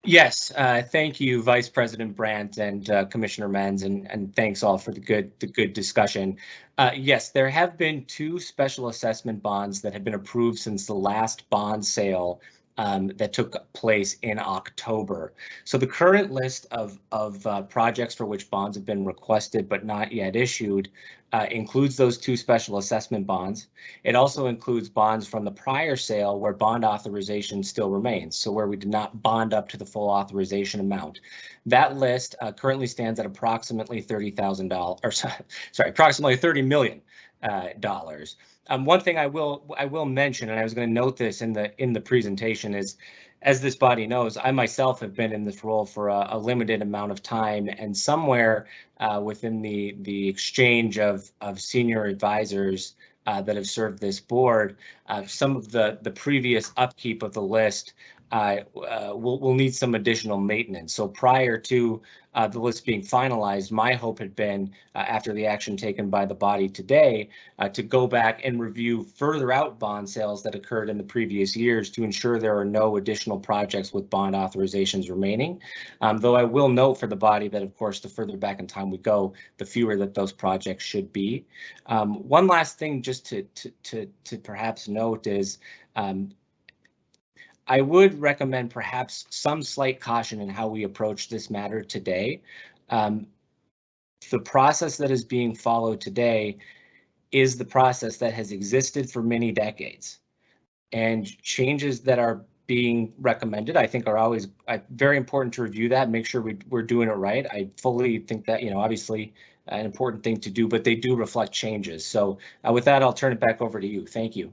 Yes, thank you, Vice President Brandt and Commissioner Menz, and thanks all for the good discussion. Yes, there have been 2 special assessment bonds that have been approved since the last bond sale that took place in October. So the current list of projects for which bonds have been requested but not yet issued includes those 2 special assessment bonds. It also includes bonds from the prior sale where bond authorization still remains, so where we did not bond up to the full authorization amount. That list currently stands at approximately $30,000, or sorry, approximately $30 million. One thing I will mention, and I was going to note this in the presentation, is, as this body knows, I myself have been in this role for a limited amount of time, and somewhere within the exchange of senior advisors that have served this board, some of the previous upkeep of the list will need some additional maintenance. So prior to the list being finalized, my hope had been, after the action taken by the body today, to go back and review further out bond sales that occurred in the previous years to ensure there are no additional projects with bond authorizations remaining. Though I will note for the body that, of course, the further back in time we go, the fewer that those projects should be. One last thing just to perhaps note is, I would recommend perhaps some slight caution in how we approach this matter today. The process that is being followed today is the process that has existed for many decades. And changes that are being recommended, I think, are always very important to review that, make sure we're doing it right. I fully think that, obviously an important thing to do, but they do reflect changes. So with that, I'll turn it back over to you. Thank you.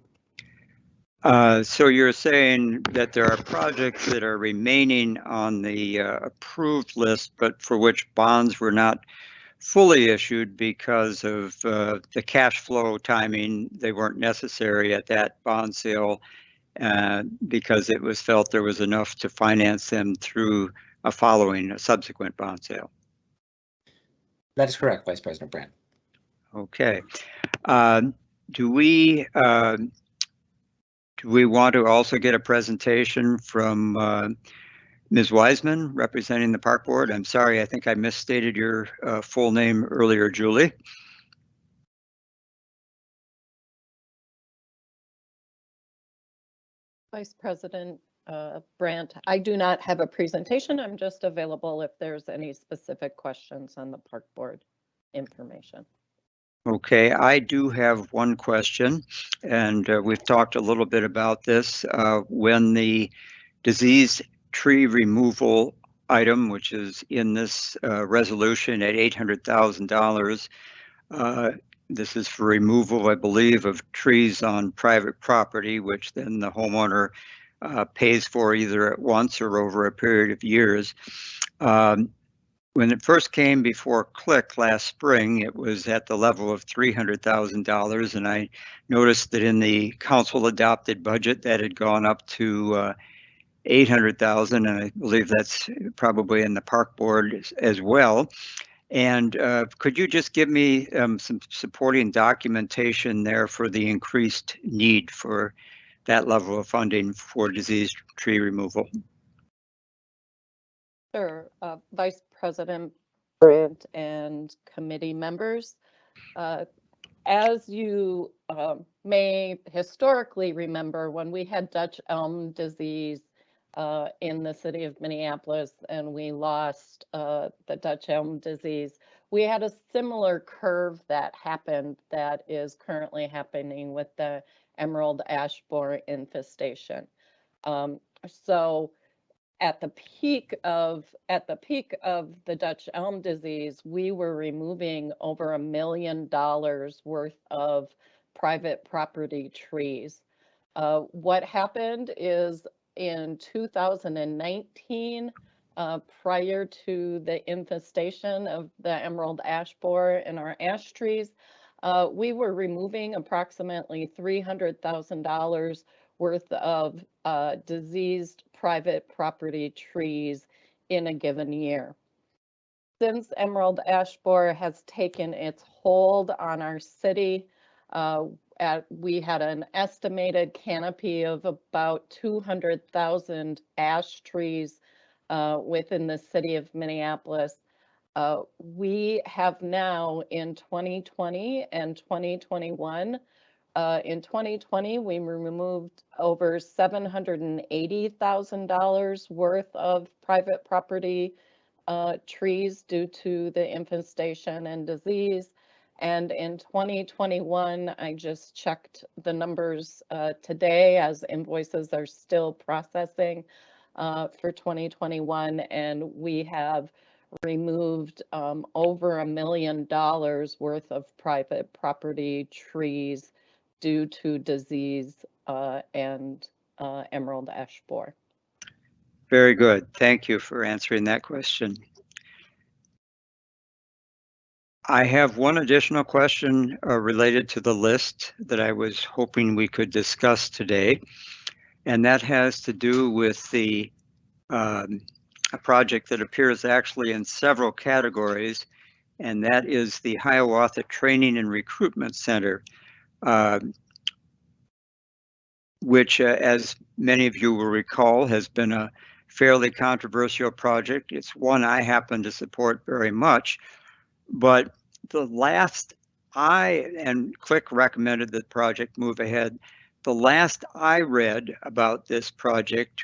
So you're saying that there are projects that are remaining on the approved list, but for which bonds were not fully issued because of the cash flow timing. They weren't necessary at that bond sale because it was felt there was enough to finance them through a subsequent bond sale. That is correct, Vice President Brandt. Okay. Do we want to also get a presentation from Ms. Wiseman representing the Park Board? I'm sorry, I think I misstated your full name earlier, Julie. Vice President Brandt, I do not have a presentation. I'm just available if there's any specific questions on the Park Board information. Okay, I do have one question, and we've talked a little bit about this. When the disease tree removal item, which is in this resolution at $800,000, this is for removal, I believe, of trees on private property, which then the homeowner pays for either at once or over a period of years. When it first came before CLIC last spring, it was at the level of $300,000, and I noticed that in the council adopted budget that had gone up to $800,000, and I believe that's probably in the Park Board as well. And could you just give me some supporting documentation there for the increased need for that level of funding for disease tree removal? Sure, Vice President Brandt and committee members. As you may historically remember, when we had Dutch elm disease in the city of Minneapolis and we lost the Dutch elm disease, we had a similar curve that happened that is currently happening with the emerald ash borer infestation. So at the peak of the Dutch elm disease, we were removing over $1 million worth of private property trees. What happened is in 2019, prior to the infestation of the emerald ash borer in our ash trees, we were removing approximately $300,000 worth of diseased private property trees in a given year. Since emerald ash borer has taken its hold on our city, we had an estimated canopy of about 200,000 ash trees within the city of Minneapolis. We have now in 2020 and 2021, in 2020, we removed over $780,000 worth of private property trees due to the infestation and disease. And in 2021, I just checked the numbers today as invoices are still processing for 2021, and we have removed over $1 million worth of private property trees due to disease and emerald ash borer. Very good. Thank you for answering that question. I have one additional question related to the list that I was hoping we could discuss today, and that has to do with the a project that appears actually in several categories, and that is the Hiawatha Training and Recruitment Center, which, as many of you will recall, has been a fairly controversial project. It's one I happen to support very much, but the last and Click recommended that the project move ahead. The last I read about this project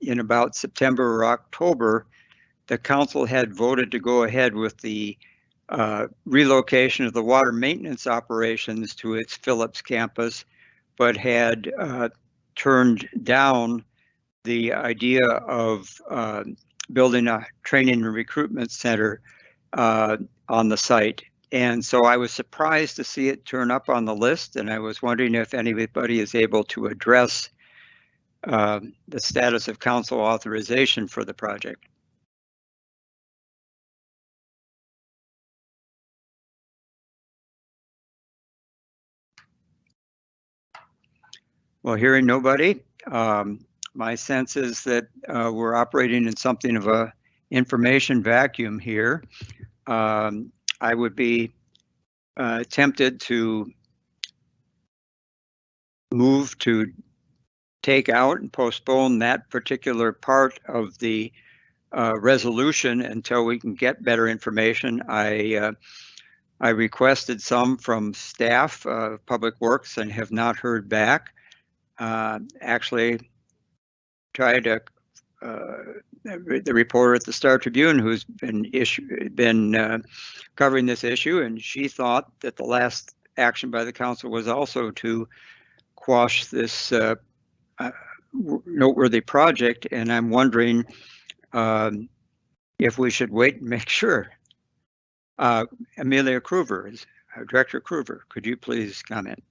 in about September or October, the council had voted to go ahead with the relocation of the water maintenance operations to its Phillips campus, but had turned down the idea of building a training and recruitment center on the site. And so I was surprised to see it turn up on the list, and I was wondering if anybody is able to address the status of council authorization for the project. Well, hearing nobody, my sense is that we're operating in something of a information vacuum here. I would be tempted to move to take out and postpone that particular part of the resolution until we can get better information. I requested some from staff, Public Works, and have not heard back. Actually tried to the reporter at the Star Tribune who's been covering this issue, and she thought that the last action by the council was also to quash this noteworthy project, and I'm wondering if we should wait and make sure. Amelia Kruver, Director Kruver, could you please comment?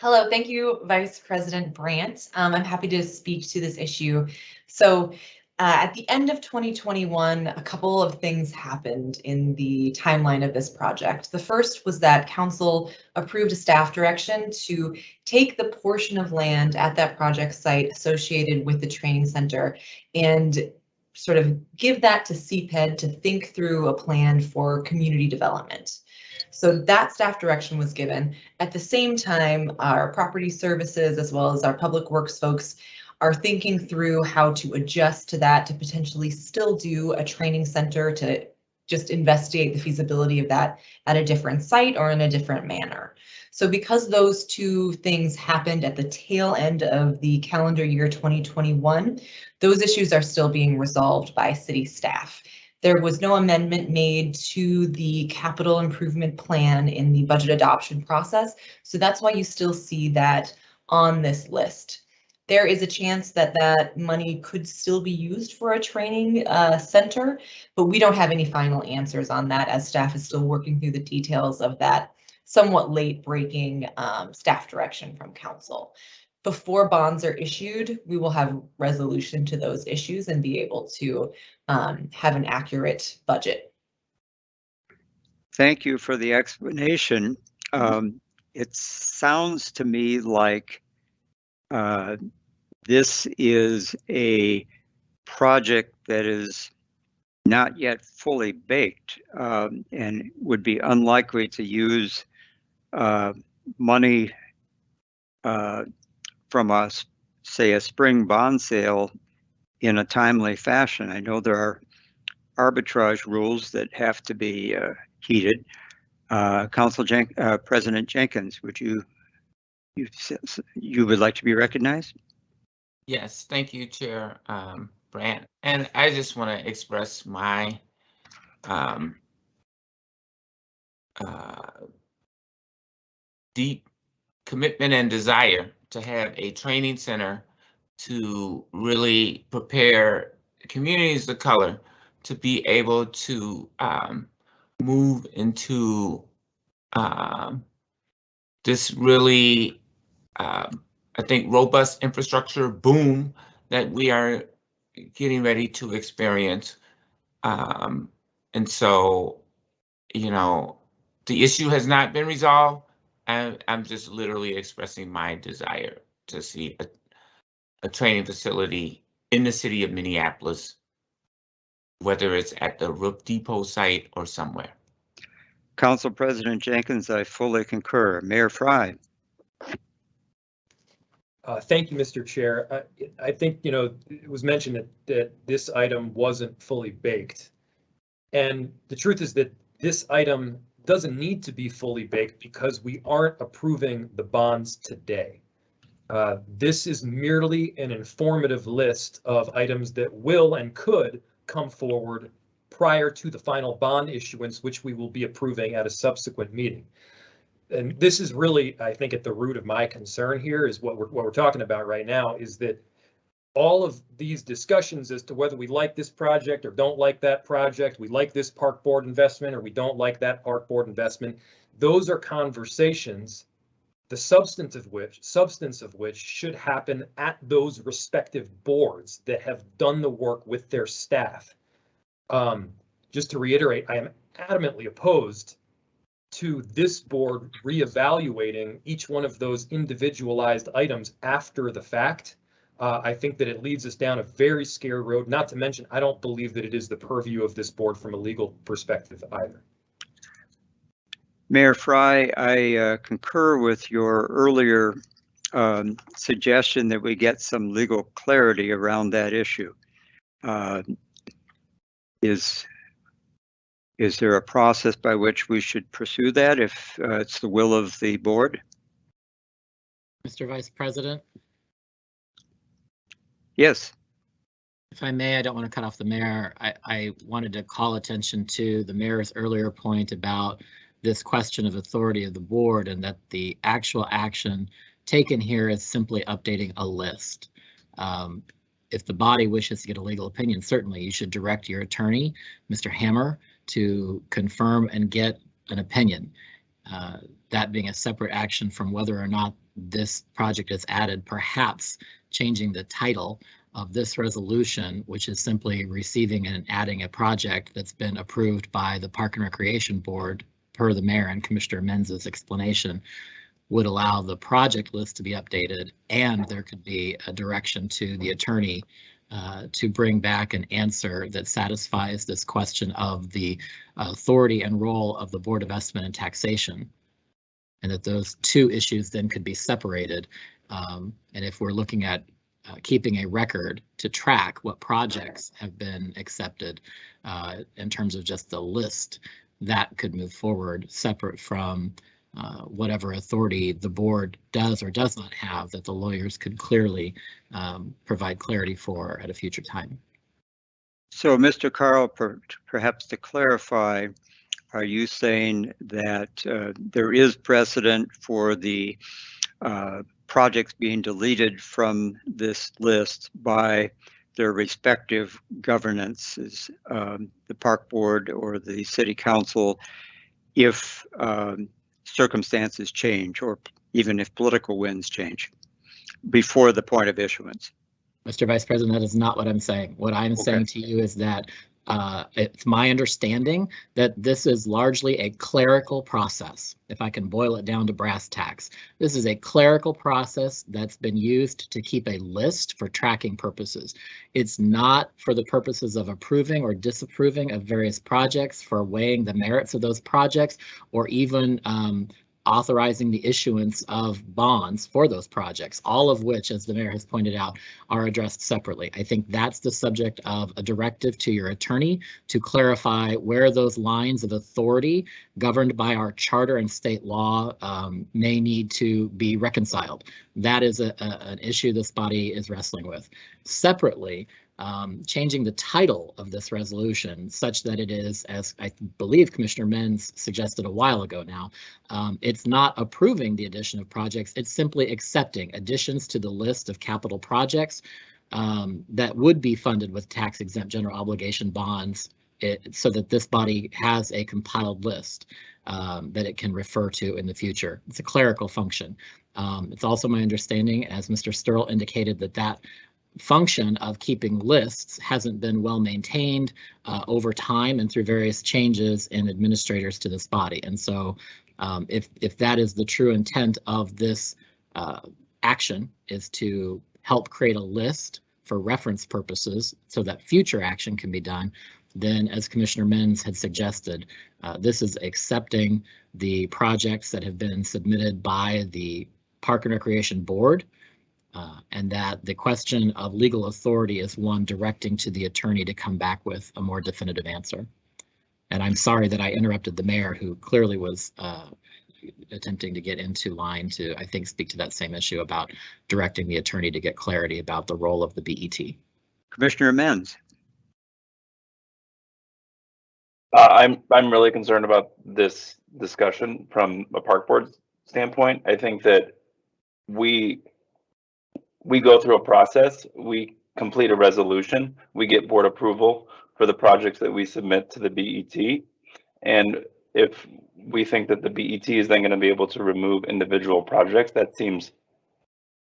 Hello, thank you, Vice President Brandt. I'm happy to speak to this issue. So at the end of 2021, a couple of things happened in the timeline of this project. The first was that council approved a staff direction to take the portion of land at that project site associated with the training center and sort of give that to CPED to think through a plan for community development. So that staff direction was given. At the same time, our property services as well as our public works folks are thinking through how to adjust to that to potentially still do a training center to just investigate the feasibility of that at a different site or in a different manner. So because those two things happened at the tail end of the calendar year 2021, those issues are still being resolved by city staff. There was no amendment made to the capital improvement plan in the budget adoption process, so that's why you still see that on this list. There is a chance that that money could still be used for a training center, but we don't have any final answers on that as staff is still working through the details of that somewhat late breaking staff direction from council. Before bonds are issued, we will have resolution to those issues and be able to have an accurate budget. Thank you for the explanation. It sounds to me like this is a project that is not yet fully baked and would be unlikely to use money from us, say, a spring bond sale in a timely fashion. I know there are arbitrage rules that have to be heeded. President Jenkins, would you would like to be recognized? Yes, thank you, Chair Brandt. And I just want to express my deep commitment and desire to have a training center to really prepare communities of color to be able to move into this really, I think, robust infrastructure boom that we are getting ready to experience. And so, you know, the issue has not been resolved. And I'm just literally expressing my desire to see a training facility in the city of Minneapolis, whether it's at the Rook Depot site or somewhere. Council President Jenkins, I fully concur. Mayor Fry. Thank you, Mr. Chair. I think, you know, it was mentioned that this item wasn't fully baked. And the truth is that this item doesn't need to be fully baked because we aren't approving the bonds today. This is merely an informative list of items that will and could come forward prior to the final bond issuance, which we will be approving at a subsequent meeting. And this is really, I think, at the root of my concern here is what we're talking about right now is that all of these discussions as to whether we like this project or don't like that project, we like this park board investment or we don't like that park board investment, those are conversations, the substance of which should happen at those respective boards that have done the work with their staff. Just to reiterate, I am adamantly opposed to this board reevaluating each one of those individualized items after the fact. I think that it leads us down a very scary road, not to mention, I don't believe that it is the purview of this board from a legal perspective either. Mayor Fry, I concur with your earlier suggestion that we get some legal clarity around that issue. Is there a process by which we should pursue that if it's the will of the board? Mr. Vice President? Yes. If I may, I don't want to cut off the mayor. I wanted to call attention to the mayor's earlier point about this question of authority of the board and that the actual action taken here is simply updating a list. If the body wishes to get a legal opinion, certainly you should direct your attorney, Mr. Hammer, to confirm and get an opinion. That being a separate action from whether or not this project is added, perhaps changing the title of this resolution, which is simply receiving and adding a project that's been approved by the Park and Recreation Board per the mayor and Commissioner Menz's explanation, would allow the project list to be updated, and there could be a direction to the attorney to bring back an answer that satisfies this question of the authority and role of the Board of Estimate and Taxation, and that those two issues then could be separated. And if we're looking at keeping a record to track what projects have been accepted in terms of just the list, that could move forward separate from whatever authority the board does or does not have that the lawyers could clearly provide clarity for at a future time. So, Mr. Carl, perhaps to clarify, are you saying that there is precedent for the projects being deleted from this list by their respective governances, the park board or the city council, if circumstances change or even if political winds change before the point of issuance? Mr. Vice President, that is not what I'm saying. What I'm saying to you is that It's my understanding that this is largely a clerical process, if I can boil it down to brass tacks. This is a clerical process that's been used to keep a list for tracking purposes. It's not for the purposes of approving or disapproving of various projects, for weighing the merits of those projects, or even authorizing the issuance of bonds for those projects, all of which, as the mayor has pointed out, are addressed separately. I think that's the subject of a directive to your attorney to clarify where those lines of authority governed by our charter and state law may need to be reconciled. That is an issue this body is wrestling with. Separately, changing the title of this resolution such that it is, as I believe Commissioner Menz suggested a while ago now, it's not approving the addition of projects, it's simply accepting additions to the list of capital projects that would be funded with tax-exempt general obligation bonds, so that this body has a compiled list that it can refer to in the future. It's a clerical function. It's also my understanding, as Mr. Sturl indicated, that function of keeping lists hasn't been well maintained over time and through various changes in administrators to this body. And so if that is the true intent of this action, is to help create a list for reference purposes so that future action can be done, then as Commissioner Menz had suggested, this is accepting the projects that have been submitted by the Park and Recreation Board, and that the question of legal authority is one directing to the attorney to come back with a more definitive answer. And I'm sorry that I interrupted the mayor, who clearly was attempting to get into line to, I think, speak to that same issue about directing the attorney to get clarity about the role of the BET. Commissioner Menz. I'm really concerned about this discussion from a park board standpoint. I think that we go through a process, we complete a resolution, we get board approval for the projects that we submit to the BET. And if we think that the BET is then going to be able to remove individual projects, that seems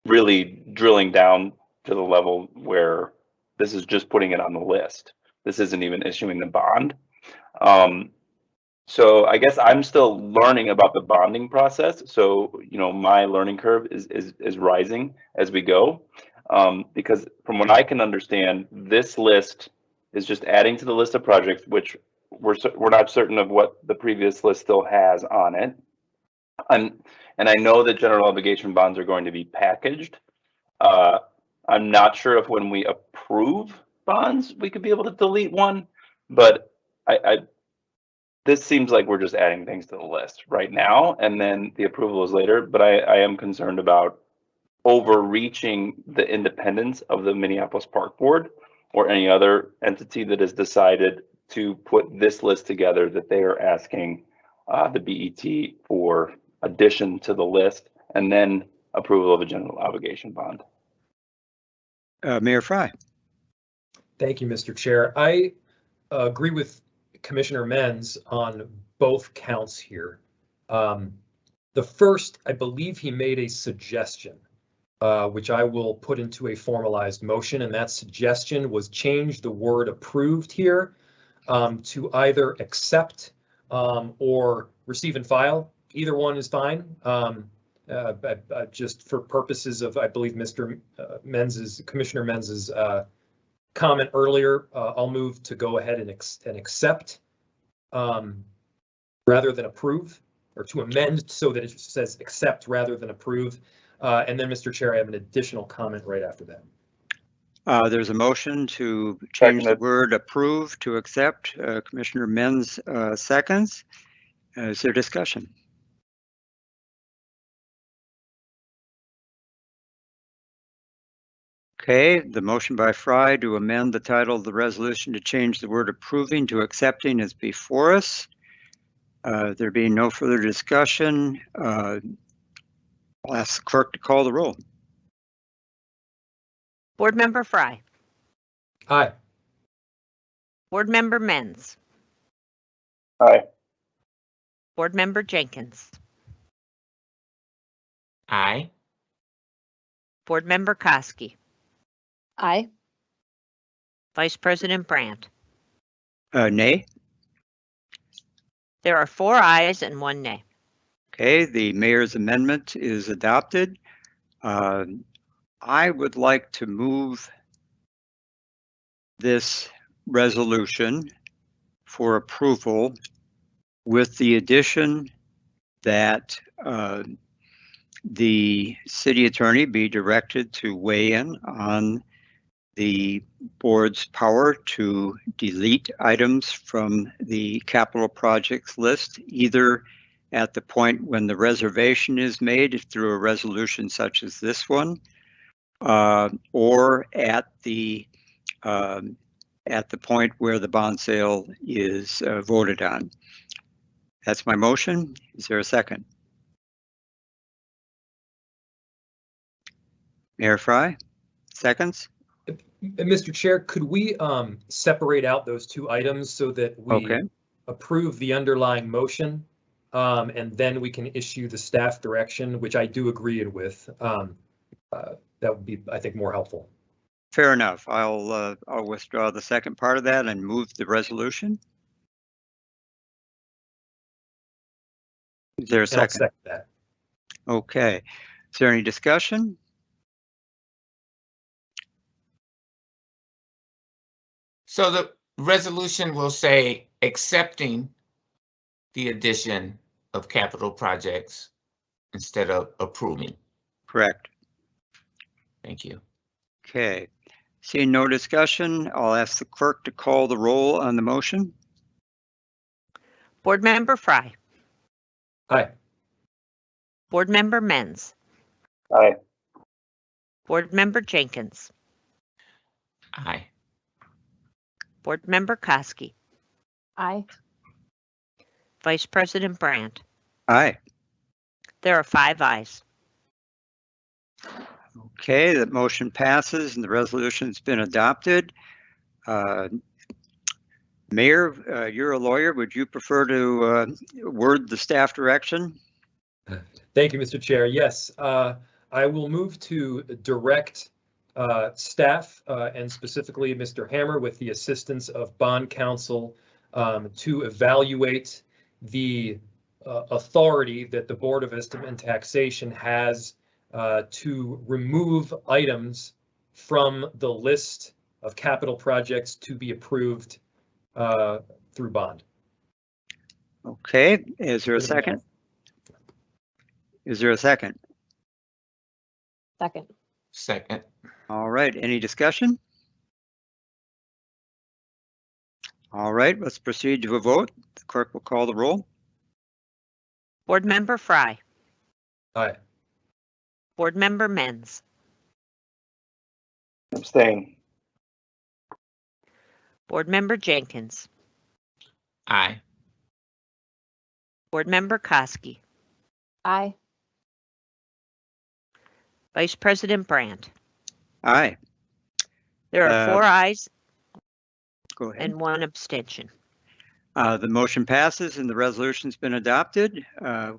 really drilling down to the level where this is just putting it on the list. This isn't even issuing the bond. So I guess I'm still learning about the bonding process. So, you know, my learning curve is rising as we go. Because from what I can understand, this list is just adding to the list of projects, which we're not certain of what the previous list still has on it. And I know that general obligation bonds are going to be packaged. I'm not sure if when we approve bonds, we could be able to delete one, but this seems like we're just adding things to the list right now, and then the approval is later. But I am concerned about overreaching the independence of the Minneapolis Park Board or any other entity that has decided to put this list together, that they are asking the BET for addition to the list and then approval of a general obligation bond. Mayor Fry. Thank you, Mr. Chair. I agree with Commissioner Menz on both counts here. The first, I believe he made a suggestion, which I will put into a formalized motion, and that suggestion was change the word approved here to either accept or receive and file. Either one is fine. Just for purposes of, I believe, Commissioner Menz's comment earlier, I'll move to go ahead and accept rather than approve, or to amend so that it says accept rather than approve. And then, Mr. Chair, I have an additional comment right after that. There's a motion to change the word approve to accept. Commissioner Menz seconds. Is there discussion? Okay, the motion by Fry to amend the title of the resolution to change the word approving to accepting is before us. There being no further discussion, I'll ask the clerk to call the roll. Board Member Fry. Aye. Board Member Menz. Aye. Board Member Jenkins. Aye. Board Member Koski. Aye. Vice President Brandt. Nay? There are 4 ayes and 1 nay. Okay, the mayor's amendment is adopted. I would like to move this resolution for approval with the addition that the city attorney be directed to weigh in on the board's power to delete items from the capital projects list, either at the point when the reservation is made through a resolution such as this one, or at the point where the bond sale is voted on. That's my motion. Is there a second? Mayor Fry, seconds? Mr. Chair, could we separate out those 2 items so that we approve the underlying motion, and then we can issue the staff direction, which I do agree with. That would be, I think, more helpful. Fair enough. I'll withdraw the second part of that and move the resolution. Is there a second? I'll second that. Okay. Is there any discussion? So the resolution will say accepting the addition of capital projects instead of approving. Correct. Thank you. Okay. Seeing no discussion, I'll ask the clerk to call the roll on the motion. Board Member Fry. Aye. Board Member Menz. Aye. Board Member Jenkins. Aye. Board Member Koski. Aye. Vice President Brandt. Aye. There are 5 ayes. Okay, that motion passes and the resolution's been adopted. Mayor, you're a lawyer. Would you prefer to word the staff direction? Thank you, Mr. Chair. Yes, I will move to direct staff and specifically Mr. Hammer with the assistance of bond counsel to evaluate the authority that the Board of Estimate and Taxation has to remove items from the list of capital projects to be approved through bond. Okay, is there a second? Is there a second? Second. Second. All right, any discussion? All right, let's proceed to a vote. The clerk will call the roll. Board Member Fry. Aye. Board Member Menz. Abstain. Board Member Jenkins. Aye. Board Member Koski. Aye. Vice President Brandt. Aye. There are 4 ayes Go ahead. and 1 abstention. The motion passes and the resolution's been adopted.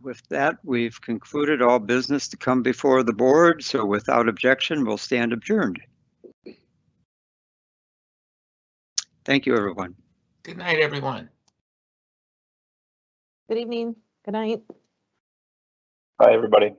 With that, we've concluded all business to come before the board. So without objection, we'll stand adjourned. Thank you, everyone. Good night, everyone. Good evening. Good night. Bye, everybody.